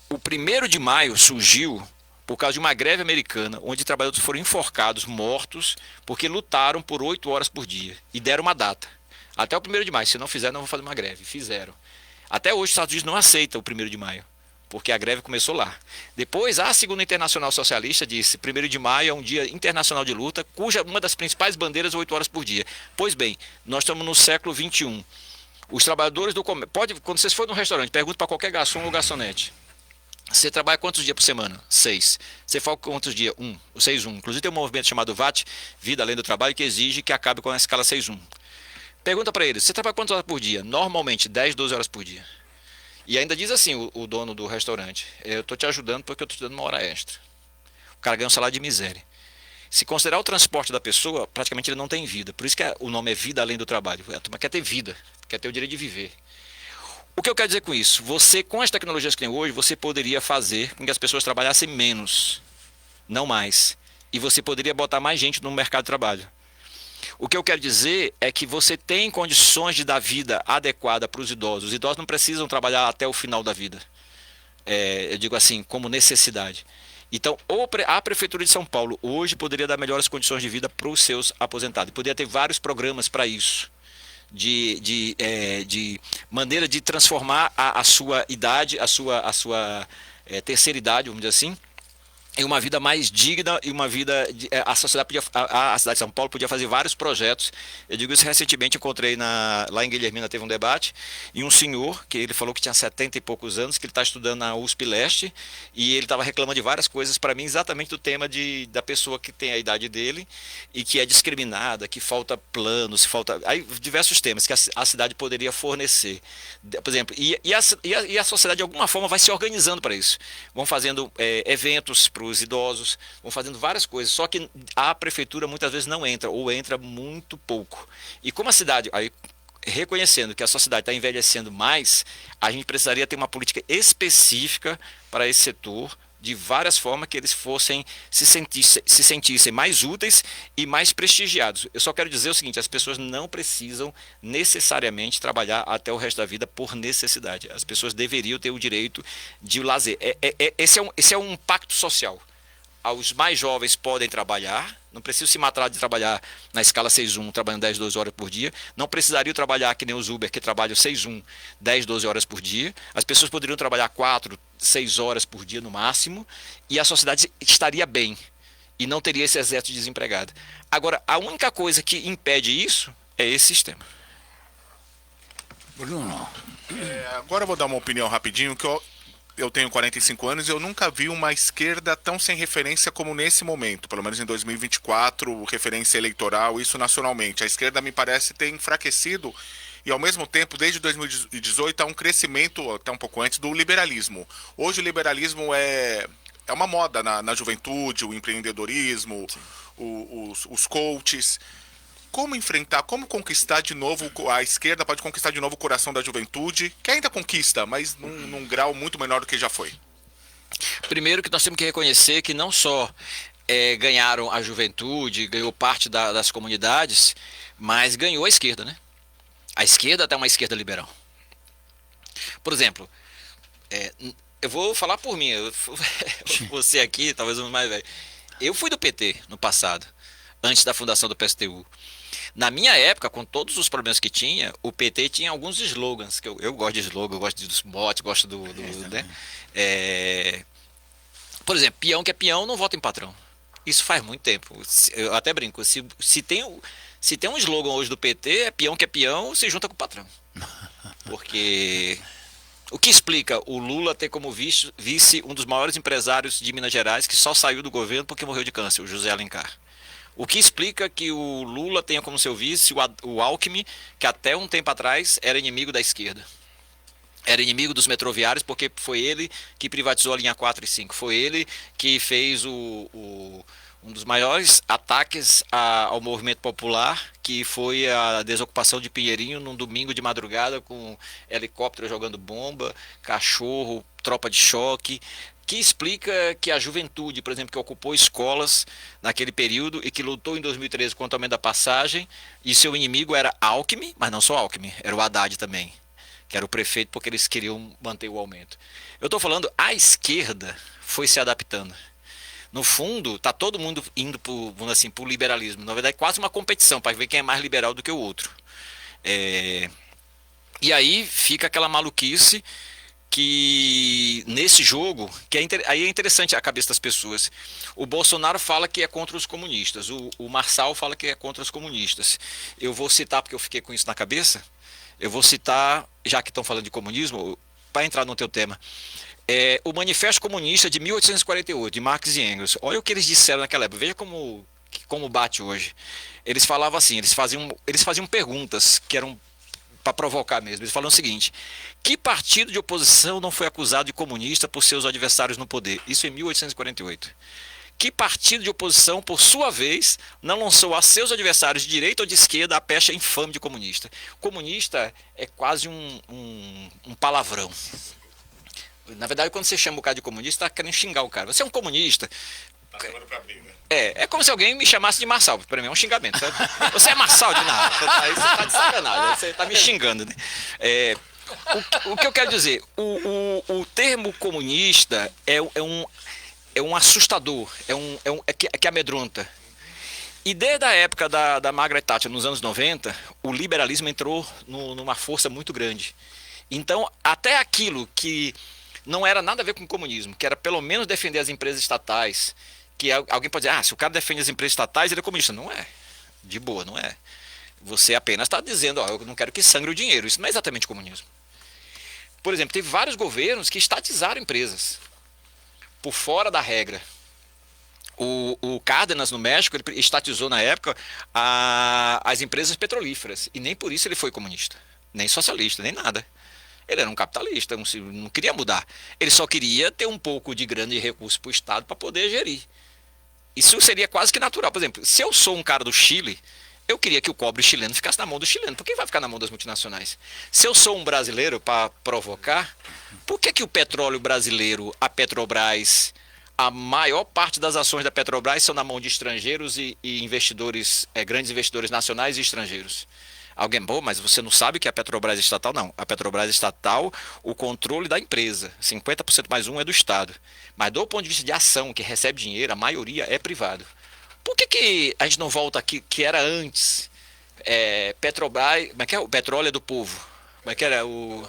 o 1º de maio surgiu por causa de uma greve americana, onde trabalhadores foram enforcados, mortos, porque lutaram por 8 horas por dia, e deram uma data. Até o 1º de maio, se não fizer, não vou fazer uma greve. Fizeram. Até hoje, os Estados Unidos não aceitam o 1º de maio. porque a greve começou lá. Depois, a Segunda Internacional Socialista disse: 1º de maio é um dia internacional de luta, cuja uma das principais bandeiras é 8 horas por dia. Pois bem, nós estamos no século XXI. Os trabalhadores do comércio... Quando vocês forem num restaurante, pergunta para qualquer garçom ou garçonete: você trabalha quantos dias por semana? 6. Você folga quantos dias? 1. O 6-1. Inclusive tem um movimento chamado VAT, Vida Além do Trabalho, que exige que acabe com a escala 6-1. Pergunta para eles: você trabalha quantas horas por dia? Normalmente 10, 12 horas por dia. E ainda diz assim o dono do restaurante: eu estou te ajudando porque eu estou te dando uma hora extra. O cara ganha um salário de miséria. Se considerar o transporte da pessoa, praticamente ele não tem vida. Por isso que o nome é Vida Além do Trabalho. A turma quer ter vida, quer ter o direito de viver. O que eu quero dizer com isso? Você, com as tecnologias que tem hoje, você poderia fazer com que as pessoas trabalhassem menos, não mais. E você poderia botar mais gente no mercado de trabalho. O que eu quero dizer é que você tem condições de dar vida adequada para os idosos. Os idosos não precisam trabalhar até o final da vida. Eu digo assim, como necessidade. Então, a Prefeitura de São Paulo hoje poderia dar melhores condições de vida para os seus aposentados. Poderia ter vários programas para isso. De maneira de transformar a sua idade, a sua terceira idade, vamos dizer assim, em uma vida mais digna e uma vida... A cidade de São Paulo podia fazer vários projetos. Eu digo isso recentemente, encontrei lá em Guilhermina, teve um debate, e um senhor, que ele falou que tinha 70 e poucos anos, que ele está estudando na USP Leste, e ele estava reclamando de várias coisas para mim, exatamente do tema da pessoa que tem a idade dele, e que é discriminada, que falta planos, aí diversos temas que a cidade poderia fornecer. Por exemplo, e a sociedade de alguma forma vai se organizando para isso. Vão fazendo eventos para os idosos, vão fazendo várias coisas, só que a prefeitura muitas vezes não entra, ou entra muito pouco. E como a cidade, aí, reconhecendo que a sociedade está envelhecendo mais, a gente precisaria ter uma política específica para esse setor, de várias formas que eles se sentissem mais úteis e mais prestigiados. Eu só quero dizer o seguinte: as pessoas não precisam necessariamente trabalhar até o resto da vida por necessidade. As pessoas deveriam ter o direito de lazer. Esse é um pacto social. Os mais jovens podem trabalhar, não precisam se matar de trabalhar na escala 6-1, trabalhando 10, 12 horas por dia. Não precisariam trabalhar que nem os Uber, que trabalham 6-1, 10, 12 horas por dia. As pessoas poderiam trabalhar 4, 6 horas por dia no máximo, e a sociedade estaria bem, e não teria esse exército de desempregado. Agora, a única coisa que impede isso é esse sistema. Bruno. Agora eu vou dar uma opinião rapidinho, que eu tenho 45 anos e eu nunca vi uma esquerda tão sem referência como nesse momento, pelo menos em 2024, referência eleitoral, isso nacionalmente. A esquerda me parece ter enfraquecido e, ao mesmo tempo, desde 2018, há um crescimento, até um pouco antes, do liberalismo. Hoje o liberalismo é uma moda na juventude, o empreendedorismo, os coaches. Como enfrentar, como conquistar de novo, a esquerda pode conquistar de novo o coração da juventude, que ainda conquista, mas num grau muito menor do que já foi? Primeiro que nós temos que reconhecer que não só ganharam a juventude, ganhou parte das comunidades, mas ganhou a esquerda, né? A esquerda até uma esquerda liberal. Por exemplo, eu vou falar por mim, você aqui, talvez um mais velho. Eu fui do PT no passado, antes da fundação do PSTU. Na minha época, com todos os problemas que tinha, o PT tinha alguns slogans, que eu gosto de slogan, eu gosto dos motes, gosto né? Por exemplo, peão que é peão não vota em patrão. Isso faz muito tempo. Eu até brinco, se tem um slogan hoje do PT, é peão que é peão, se junta com o patrão. Porque o que explica o Lula ter como vice um dos maiores empresários de Minas Gerais, que só saiu do governo porque morreu de câncer, o José Alencar? O que explica que o Lula tenha como seu vice o Alckmin, que até um tempo atrás era inimigo da esquerda. Era inimigo dos metroviários, porque foi ele que privatizou a linha 4 e 5. Foi ele que fez um dos maiores ataques ao movimento popular, que foi a desocupação de Pinheirinho num domingo de madrugada, com helicóptero jogando bomba, cachorro, tropa de choque, que explica que a juventude, por exemplo, que ocupou escolas naquele período e que lutou em 2013 contra o aumento da passagem, e seu inimigo era Alckmin, mas não só Alckmin, era o Haddad também, que era o prefeito, porque eles queriam manter o aumento. Eu estou falando, a esquerda foi se adaptando. No fundo, está todo mundo indo para o liberalismo. Na verdade, quase uma competição para ver quem é mais liberal do que o outro. E aí fica aquela maluquice que nesse jogo, aí é interessante a cabeça das pessoas. O Bolsonaro fala que é contra os comunistas, o Marçal fala que é contra os comunistas. Eu vou citar, porque eu fiquei com isso na cabeça, eu vou citar, já que estão falando de comunismo, para entrar no teu tema, o Manifesto Comunista de 1848, de Marx e Engels. Olha o que eles disseram naquela época, veja como bate hoje. Eles falavam assim, eles faziam perguntas que eram para provocar mesmo. Eles falam o seguinte: que partido de oposição não foi acusado de comunista por seus adversários no poder? Isso em 1848. Que partido de oposição, por sua vez, não lançou a seus adversários de direita ou de esquerda a pecha infame de comunista? Comunista é quase um palavrão. Na verdade, quando você chama o cara de comunista, está querendo xingar o cara. Você é um comunista. Tá chamando pra briga. É como se alguém me chamasse de Marçal. Para mim é um xingamento. Sabe? Você é Marçal de nada. Aí você tá de sacanagem. Aí você está me xingando. Né? O que eu quero dizer? O termo comunista é um assustador. Que amedronta. E desde a época da Margaret Thatcher, nos anos 90, o liberalismo entrou numa força muito grande. Então, até aquilo que não era nada a ver com o comunismo, que era pelo menos defender as empresas estatais, que alguém pode dizer, se o cara defende as empresas estatais, ele é comunista. Não é. De boa, não é. Você apenas está dizendo, eu não quero que sangre o dinheiro. Isso não é exatamente comunismo. Por exemplo, teve vários governos que estatizaram empresas por fora da regra. O Cárdenas, no México, ele estatizou na época as empresas petrolíferas. E nem por isso ele foi comunista. Nem socialista, nem nada. Ele era um capitalista, não queria mudar. Ele só queria ter um pouco de grana e recurso para o Estado para poder gerir. Isso seria quase que natural. Por exemplo, se eu sou um cara do Chile, eu queria que o cobre chileno ficasse na mão do chileno. Por que vai ficar na mão das multinacionais? Se eu sou um brasileiro, para provocar, por que o petróleo brasileiro, a Petrobras, a maior parte das ações da Petrobras são na mão de estrangeiros e investidores, grandes investidores nacionais e estrangeiros? Alguém, mas você não sabe que a Petrobras é estatal? Não. A Petrobras é estatal, o controle da empresa. 50% mais um é do Estado. Mas do ponto de vista de ação, que recebe dinheiro, a maioria é privado. Por que a gente não volta aqui, que era antes? Petrobras, como é que é? O petróleo é do povo. Como é que era? O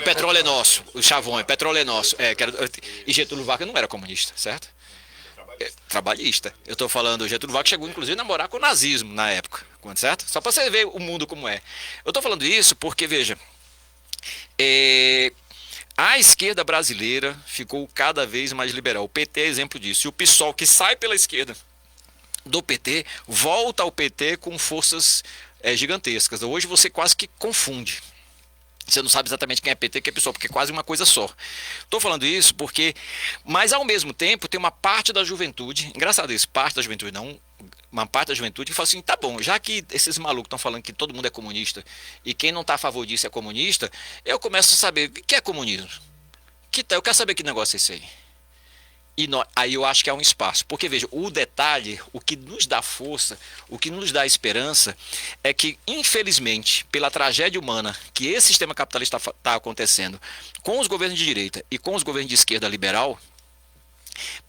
petróleo é nosso. O chavão, o petróleo é nosso. E Getúlio Vargas não era comunista, certo? Trabalhista. Eu estou falando, o Getúlio Vargas chegou inclusive a namorar com o nazismo na época, certo? Só para você ver o mundo como é. Eu estou falando isso porque, veja, a esquerda brasileira ficou cada vez mais liberal. O PT é exemplo disso. E o PSOL, que sai pela esquerda do PT, volta ao PT com forças gigantescas. Hoje você quase que confunde. Você não sabe exatamente quem é PT e quem é PSOL, porque é quase uma coisa só. Estou falando isso porque, mas ao mesmo tempo, tem uma parte da juventude, engraçado isso, parte da juventude não, uma parte da juventude que fala assim, tá bom, já que esses malucos estão falando que todo mundo é comunista e quem não está a favor disso é comunista, eu começo a saber o que é comunismo. Eu quero saber que negócio é esse aí. Aí eu acho que há um espaço. Porque, veja, o detalhe, o que nos dá força, o que nos dá esperança, é que, infelizmente, pela tragédia humana que esse sistema capitalista está acontecendo com os governos de direita e com os governos de esquerda liberal,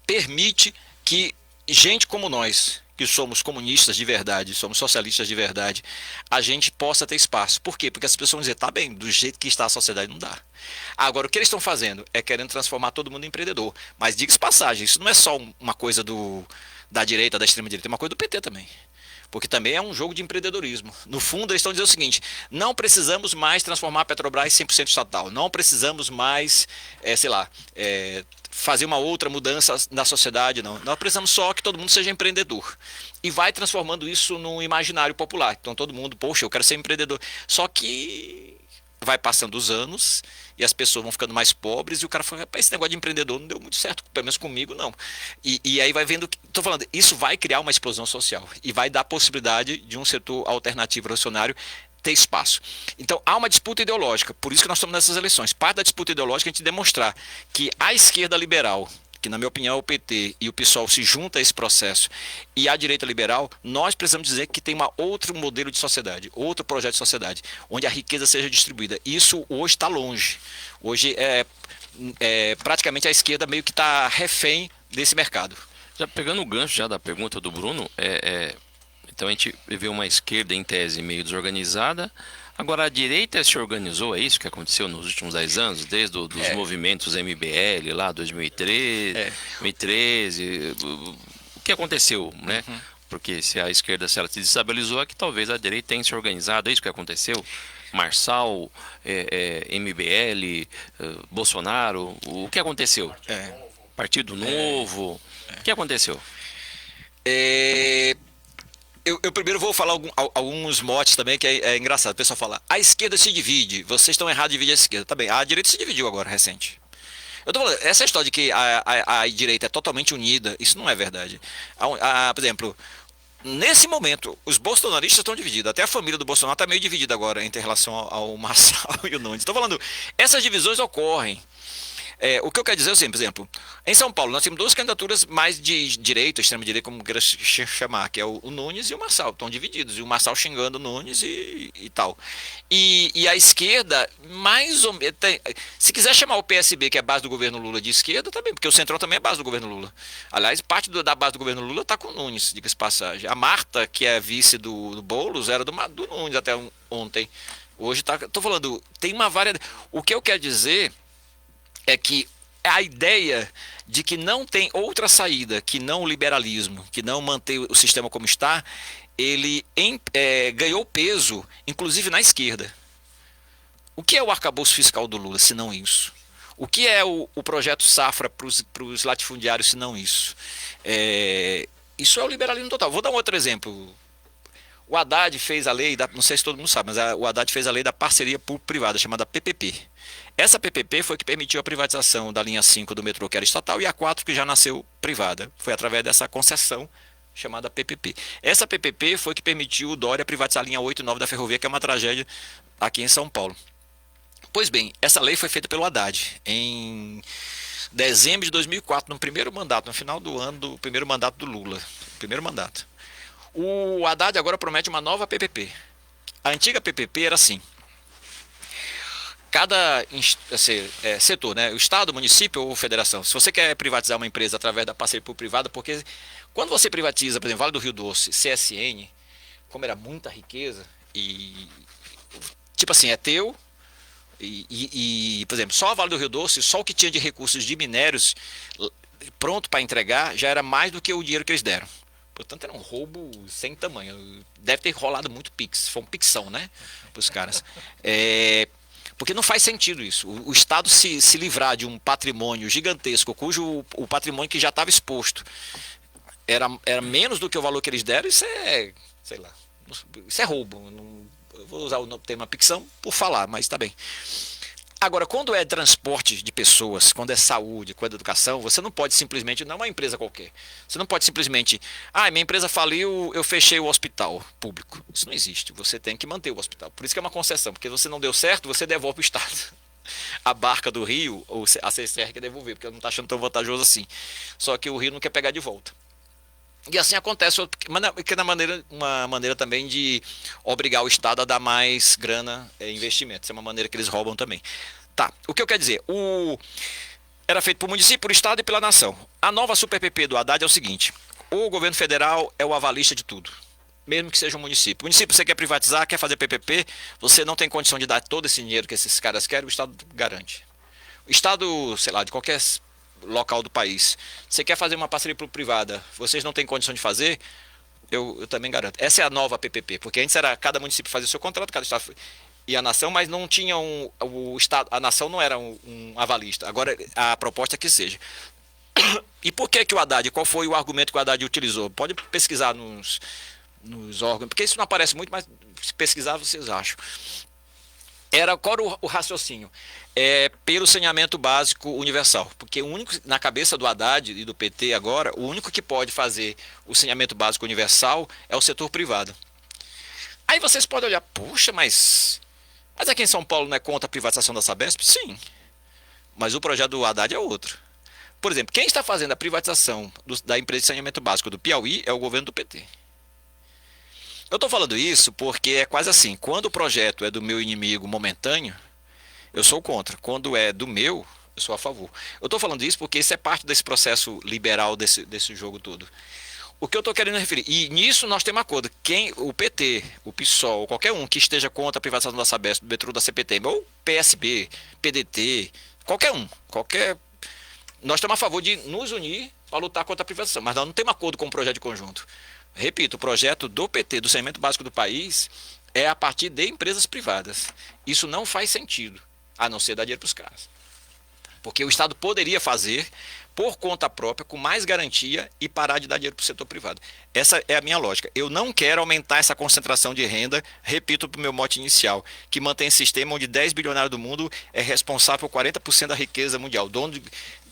permite que gente como nós, que somos comunistas de verdade, somos socialistas de verdade, a gente possa ter espaço. Por quê? Porque as pessoas vão dizer, tá bem, do jeito que está a sociedade não dá. Agora, o que eles estão fazendo é querendo transformar todo mundo em empreendedor. Mas diga-se passagem, isso não é só uma coisa da direita, da extrema direita, é uma coisa do PT também. Porque também é um jogo de empreendedorismo. No fundo, eles estão dizendo o seguinte, não precisamos mais transformar a Petrobras 100% estatal, não precisamos mais, fazer uma outra mudança na sociedade, não. Nós precisamos só que todo mundo seja empreendedor. E vai transformando isso num imaginário popular. Então todo mundo, poxa, eu quero ser empreendedor. Só que vai passando os anos e as pessoas vão ficando mais pobres e o cara fala, esse negócio de empreendedor não deu muito certo, pelo menos comigo não. E aí vai vendo, estou falando, isso vai criar uma explosão social e vai dar possibilidade de um setor alternativo revolucionário ter espaço. Então há uma disputa ideológica, por isso que nós estamos nessas eleições. Parte da disputa ideológica é a gente demonstrar que a esquerda liberal, que na minha opinião é o PT e o PSOL se junta a esse processo, e a direita liberal, nós precisamos dizer que tem outro modelo de sociedade, outro projeto de sociedade, onde a riqueza seja distribuída. Isso hoje está longe. Hoje praticamente a esquerda meio que está refém desse mercado. Já pegando o gancho já da pergunta do Bruno, Então a gente vê uma esquerda, em tese, meio desorganizada. Agora, a direita se organizou, é isso que aconteceu nos últimos 10 anos, desde os movimentos MBL, lá 2013. O que aconteceu, né? Porque se a esquerda se ela se desestabilizou, é que talvez a direita tenha se organizado, é isso que aconteceu? Marçal, MBL, Bolsonaro, o que aconteceu? Partido Novo, o que aconteceu? Eu primeiro vou falar alguns motes também, que é engraçado. O pessoal fala, a esquerda se divide, vocês estão errados de dividir a esquerda. Tá bem, a direita se dividiu agora, recente. Eu tô falando, essa história de que a direita é totalmente unida, isso não é verdade. Por exemplo, nesse momento, os bolsonaristas estão divididos. Até a família do Bolsonaro está meio dividida agora entre relação ao Marçal e o Nunes. Estou falando, essas divisões ocorrem. O que eu quero dizer é o seguinte, por exemplo, em São Paulo nós temos duas candidaturas mais de direita, extrema-direita, como queira chamar, que é o Nunes e o Marçal, estão divididos, e o Marçal xingando o Nunes e tal. E a esquerda, mais ou menos, se quiser chamar o PSB, que é a base do governo Lula, de esquerda, também, porque o Centrão também é base do governo Lula. Aliás, parte da base do governo Lula está com o Nunes, diga-se passagem. A Marta, que é vice do Boulos, era do Nunes até ontem. Hoje está, estou falando, tem uma variedade. O que eu quero dizer é que a ideia de que não tem outra saída que não o liberalismo, que não manter o sistema como está, ele ganhou peso, inclusive na esquerda. O que é o arcabouço fiscal do Lula, se não isso? O que é o projeto Safra para os latifundiários, se não isso? Isso é o liberalismo total. Vou dar um outro exemplo. O Haddad fez a lei, não sei se todo mundo sabe, mas o Haddad fez a lei da parceria público-privada, chamada PPP. Essa PPP foi que permitiu a privatização da linha 5 do metrô, que era estatal, e a 4, que já nasceu privada. Foi através dessa concessão chamada PPP. Essa PPP foi que permitiu o Dória privatizar a linha 8 e 9 da ferrovia, que é uma tragédia aqui em São Paulo. Pois bem, essa lei foi feita pelo Haddad em dezembro de 2004, no primeiro mandato, no final do ano do primeiro mandato do Lula. Primeiro mandato. O Haddad agora promete uma nova PPP. A antiga PPP era assim: cada setor, né, o Estado, município ou federação, se você quer privatizar uma empresa através da parceria público-privada, porque quando você privatiza, por exemplo, Vale do Rio Doce, CSN, como era muita riqueza, e tipo assim, é teu, por exemplo, só a Vale do Rio Doce, só o que tinha de recursos de minérios pronto para entregar, já era mais do que o dinheiro que eles deram. Portanto, era um roubo sem tamanho. Deve ter rolado muito pix. Foi um pixão, né? Para os caras. Porque não faz sentido isso. O Estado se livrar de um patrimônio gigantesco, cujo o patrimônio que já estava exposto era menos do que o valor que eles deram, isso é, sei lá, isso é roubo. Eu vou usar o termo pixão por falar, mas está bem. Agora, quando é transporte de pessoas, quando é saúde, quando é educação, você não pode simplesmente, não é uma empresa qualquer, você não pode simplesmente, minha empresa faliu, eu fechei o hospital público. Isso não existe, você tem que manter o hospital. Por isso que é uma concessão, porque você não deu certo, você devolve para o Estado. A Barca do Rio, ou a CCR quer devolver, porque não está achando tão vantajoso assim. Só que o Rio não quer pegar de volta. E assim acontece, que é uma maneira também de obrigar o Estado a dar mais grana em investimento. Isso é uma maneira que eles roubam também. Tá, o que eu quero dizer? Era feito por município, por Estado e pela nação. A nova Super PP do Haddad é o seguinte: o governo federal é o avalista de tudo, mesmo que seja um município. O município, você quer privatizar, quer fazer PPP, você não tem condição de dar todo esse dinheiro que esses caras querem, o Estado garante. O Estado, sei lá, de qualquer local do país, você quer fazer uma parceria privada, vocês não têm condição de fazer, eu também garanto. Essa é a nova PPP, porque antes era cada município fazia o seu contrato, cada estado e a nação, mas não tinha o estado, a nação não era um avalista. Agora a proposta é que seja. E por que o Haddad, qual foi o argumento que o Haddad utilizou? Pode pesquisar nos órgãos, porque isso não aparece muito, mas se pesquisar vocês acham. Qual era o raciocínio? Pelo saneamento básico universal. Porque o único, na cabeça do Haddad e do PT agora, o único que pode fazer o saneamento básico universal é o setor privado. Aí vocês podem olhar, puxa, mas aqui em São Paulo não é contra a privatização da Sabesp? Sim. Mas o projeto do Haddad é outro. Por exemplo, quem está fazendo a privatização da empresa de saneamento básico do Piauí é o governo do PT. Eu estou falando isso porque é quase assim, quando o projeto é do meu inimigo momentâneo, eu sou contra. Quando é do meu, eu sou a favor. Eu estou falando isso porque isso é parte desse processo liberal desse jogo todo. O que eu estou querendo referir, e nisso nós temos acordo, o PT, o PSOL, qualquer um que esteja contra a privatização da Sabesp, do metrô, da CPTM, ou PSB, PDT, nós estamos a favor de nos unir para lutar contra a privatização, mas nós não temos acordo com um projeto de conjunto. Repito, o projeto do PT, do saneamento básico do país, é a partir de empresas privadas. Isso não faz sentido, a não ser dar dinheiro para os caras. Porque o Estado poderia fazer por conta própria, com mais garantia, e parar de dar dinheiro para o setor privado. Essa é a minha lógica. Eu não quero aumentar essa concentração de renda, repito para o meu mote inicial, que mantém um sistema onde 10 bilionários do mundo é responsável por 40% da riqueza mundial.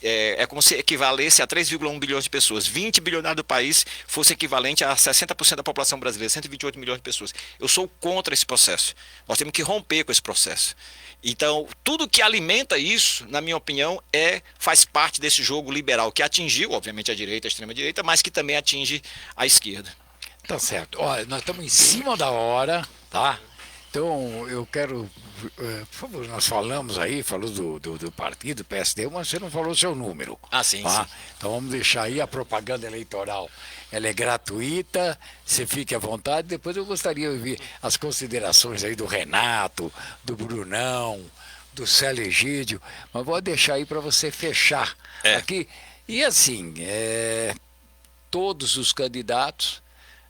É como se equivalesse a 3,1 bilhões de pessoas. 20 bilionários do país fosse equivalente a 60% da população brasileira, 128 milhões de pessoas. Eu sou contra esse processo. Nós temos que romper com esse processo. Então, tudo que alimenta isso, na minha opinião, faz parte desse jogo liberal, que atingiu, obviamente, a direita, a extrema-direita, mas que também atinge a esquerda. Tá certo. Olha, nós estamos em cima da hora, tá? Então, eu quero, por favor, nós falou do partido, PSD, mas você não falou o seu número. Ah, sim, tá? sim. Então, vamos deixar aí a propaganda eleitoral. Ela é gratuita, você fique à vontade. Depois eu gostaria de ouvir as considerações aí do Renato, do Brunão, do Célio Egídio, mas vou deixar aí para você fechar aqui. E assim, todos os candidatos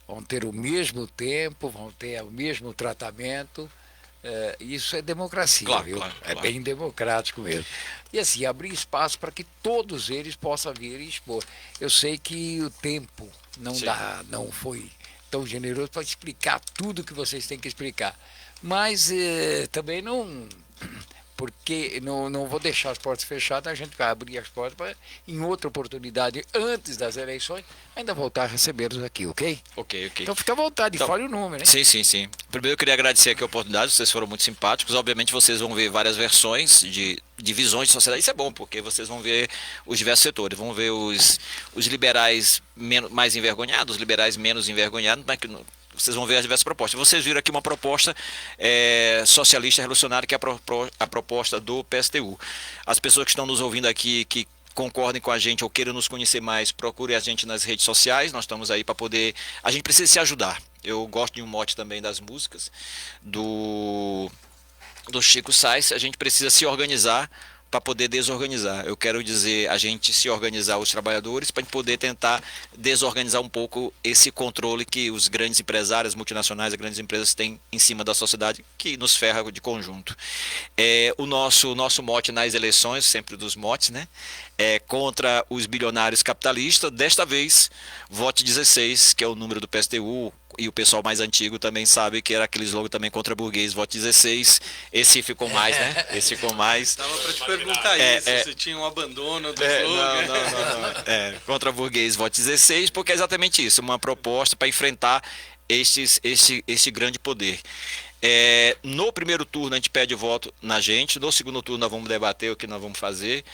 vão ter o mesmo tempo, vão ter o mesmo tratamento. Isso é democracia, claro, viu? Claro. Bem democrático mesmo. E assim, abrir espaço para que todos eles possam vir e expor. Eu sei que o tempo não foi tão generoso para explicar tudo que vocês têm que explicar. Mas também não... Porque não vou deixar as portas fechadas, a gente vai abrir as portas para, em outra oportunidade, antes das eleições, ainda voltar a recebê-los aqui, ok? Ok. Então fica à vontade, fale o número, hein? Sim. Primeiro eu queria agradecer aqui a oportunidade, vocês foram muito simpáticos. Obviamente vocês vão ver várias versões de visões de sociedade. Isso é bom, porque vocês vão ver os diversos setores. Vão ver os liberais mais envergonhados, os liberais menos envergonhados, mas que vocês vão ver as diversas propostas. Vocês viram aqui uma proposta socialista revolucionária, que é a proposta do PSTU. As pessoas que estão nos ouvindo aqui, que concordem com a gente ou queiram nos conhecer mais, procurem a gente nas redes sociais. Nós estamos aí para poder... A gente precisa se ajudar. Eu gosto de um mote também das músicas do Chico Sainz. A gente precisa se organizar para poder desorganizar. Eu quero dizer, a gente se organizar, os trabalhadores, para poder tentar desorganizar um pouco esse controle que os grandes empresários, multinacionais, as grandes empresas têm em cima da sociedade, que nos ferra de conjunto. O nosso mote nas eleições, sempre dos motes, né? Contra os bilionários capitalistas. Desta vez, vote 16, que é o número do PSTU, e o pessoal mais antigo também sabe que era aquele slogan também contra burguês, vote 16. Esse ficou mais, né? Esse ficou mais. Estava para te perguntar isso, se tinha um abandono do slogan. Não. Contra burguês, vote 16, porque é exatamente isso, uma proposta para enfrentar este grande poder. No primeiro turno a gente pede voto na gente, no segundo turno nós vamos debater o que nós vamos fazer,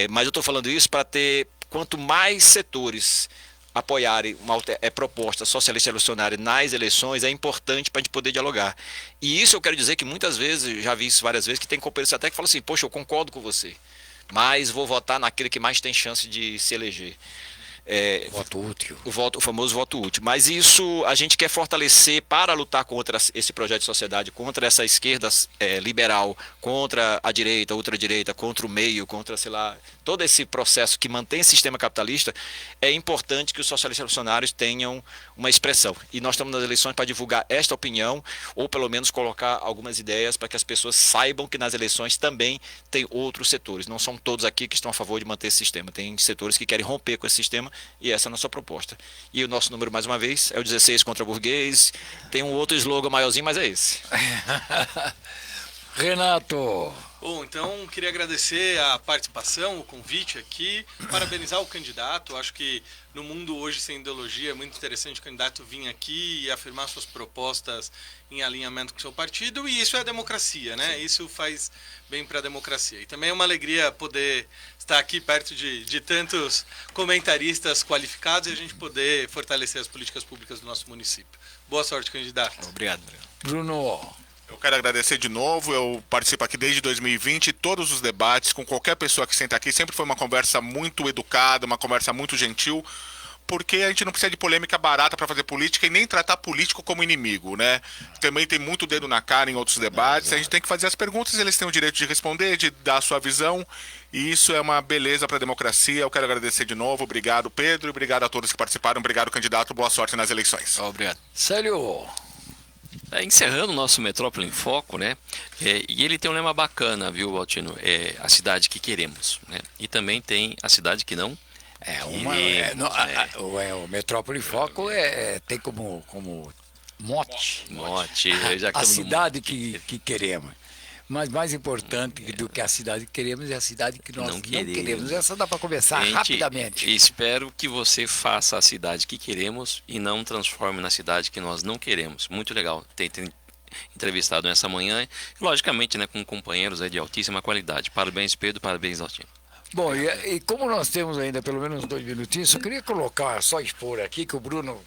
mas eu estou falando isso para ter, quanto mais setores apoiarem uma proposta socialista revolucionária nas eleições, é importante para a gente poder dialogar. E isso eu quero dizer que muitas vezes, já vi isso várias vezes, que tem companheiros até que falam assim, poxa, eu concordo com você, mas vou votar naquele que mais tem chance de se eleger. Voto útil. O famoso voto útil. Mas isso a gente quer fortalecer para lutar contra esse projeto de sociedade, contra essa esquerda liberal, contra a direita, ultradireita, contra o meio, contra, sei lá, todo esse processo que mantém o sistema capitalista. É importante que os socialistas revolucionários tenham uma expressão. E nós estamos nas eleições para divulgar esta opinião, ou pelo menos colocar algumas ideias para que as pessoas saibam que nas eleições também tem outros setores. Não são todos aqui que estão a favor de manter esse sistema. Tem setores que querem romper com esse sistema. E essa é a nossa proposta. E o nosso número, mais uma vez, é o 16 contra burguês. Tem um outro slogan maiorzinho, mas é esse. Renato. Bom, então queria agradecer a participação, o convite aqui, parabenizar o candidato. Acho que no mundo hoje sem ideologia é muito interessante o candidato vir aqui e afirmar suas propostas em alinhamento com o seu partido, e isso é a democracia, né? Sim. Isso faz bem para a democracia. E também é uma alegria poder estar aqui perto de tantos comentaristas qualificados e a gente poder fortalecer as políticas públicas do nosso município. Boa sorte, candidato. Obrigado. Bruno. Eu quero agradecer de novo, eu participo aqui desde 2020, todos os debates, com qualquer pessoa que senta aqui, sempre foi uma conversa muito educada, uma conversa muito gentil, porque a gente não precisa de polêmica barata para fazer política e nem tratar político como inimigo, né? Também tem muito dedo na cara em outros debates, a gente tem que fazer as perguntas, eles têm o direito de responder, de dar a sua visão, e isso é uma beleza para a democracia. Eu quero agradecer de novo, obrigado Pedro, obrigado a todos que participaram, obrigado candidato, boa sorte nas eleições. Obrigado. Célio. Encerrando o nosso Metrópole em Foco, né? E ele tem um lema bacana, viu, Altino? É a cidade que queremos, né? E também tem a cidade que não o Metrópole em Foco tem como mote a cidade que queremos. Mas mais importante do que a cidade que queremos é a cidade que nós não queremos. Essa dá para começar rapidamente. Espero que você faça a cidade que queremos e não transforme na cidade que nós não queremos. Muito legal. Tem entrevistado nessa manhã, logicamente, né, com companheiros de altíssima qualidade. Parabéns, Pedro, parabéns, Altino. Bom, e como nós temos ainda pelo menos 2 minutinhos, eu queria só expor aqui que o Bruno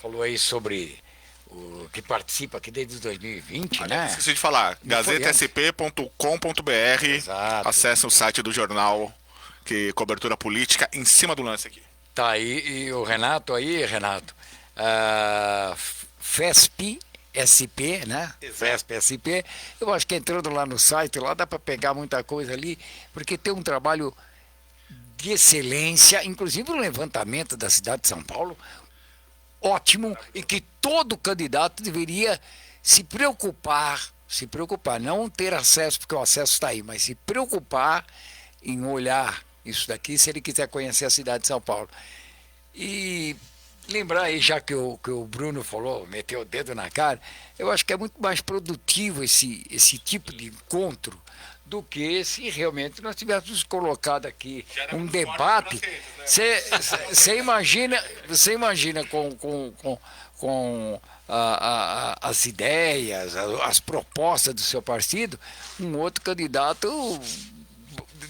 falou aí sobre o que participa aqui desde 2020, né? Esqueci de falar, gazetasp.com.br, acesse o site do jornal, que cobertura política em cima do lance aqui. Tá aí, e o Renato, FESP SP, né? FESP SP, eu acho que entrando lá no site, lá dá para pegar muita coisa ali, porque tem um trabalho de excelência, inclusive o levantamento da cidade de São Paulo, ótimo, e que todo candidato deveria se preocupar, não ter acesso, porque o acesso está aí, mas se preocupar em olhar isso daqui, se ele quiser conhecer a cidade de São Paulo. E lembrar aí, já que o Bruno falou, meteu o dedo na cara, eu acho que é muito mais produtivo esse tipo de encontro do que se realmente nós tivéssemos colocado aqui um debate. Você imagina com as ideias, as propostas do seu partido, um outro candidato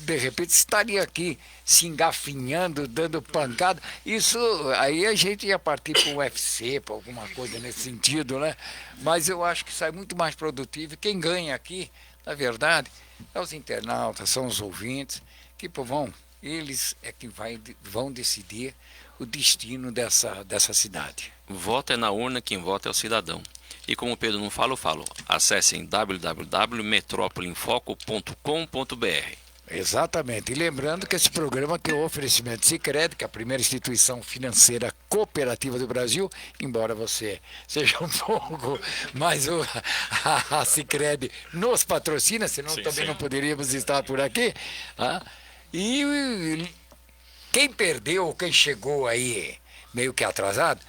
de repente estaria aqui se engafinhando, dando pancada. Isso aí a gente ia partir para o UFC, para alguma coisa nesse sentido, né? Mas eu acho que sai muito mais produtivo. Quem ganha aqui, na verdade, é os internautas, são os ouvintes, que eles é que vão decidir o destino dessa cidade. Voto é na urna, quem vota é o cidadão. E como o Pedro não fala, eu falo. Acessem www.metropolinfoco.com.br. Exatamente. E lembrando que esse programa tem o oferecimento Sicredi, que é a primeira instituição financeira cooperativa do Brasil, embora você seja um pouco, mas a Sicredi nos patrocina, senão também não poderíamos estar por aqui. E quem perdeu, quem chegou aí meio que atrasado,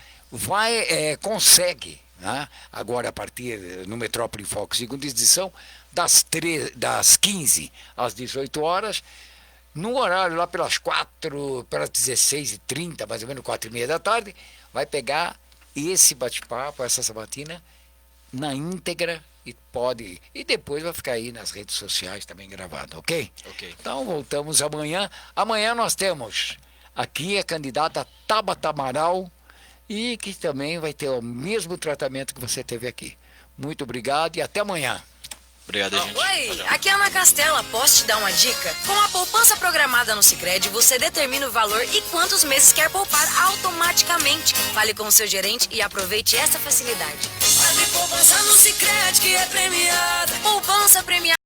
consegue, né? Agora a partir no Metrópole em Foco, segunda edição, das 15 às 18 horas, no horário lá pelas 16h30, mais ou menos 4h30 da tarde, vai pegar esse bate-papo, essa sabatina, na íntegra e depois vai ficar aí nas redes sociais também gravado, ok? Então voltamos amanhã. Amanhã nós temos aqui a candidata Tabata Amaral, e que também vai ter o mesmo tratamento que você teve aqui. Muito obrigado e até amanhã. Obrigado, gente. Oi, aqui é a Ana Castela. Posso te dar uma dica? Com a poupança programada no Sicredi, você determina o valor e quantos meses quer poupar automaticamente. Fale com o seu gerente e aproveite essa facilidade. Abre poupança no Sicredi que é premiada. Poupança premiada.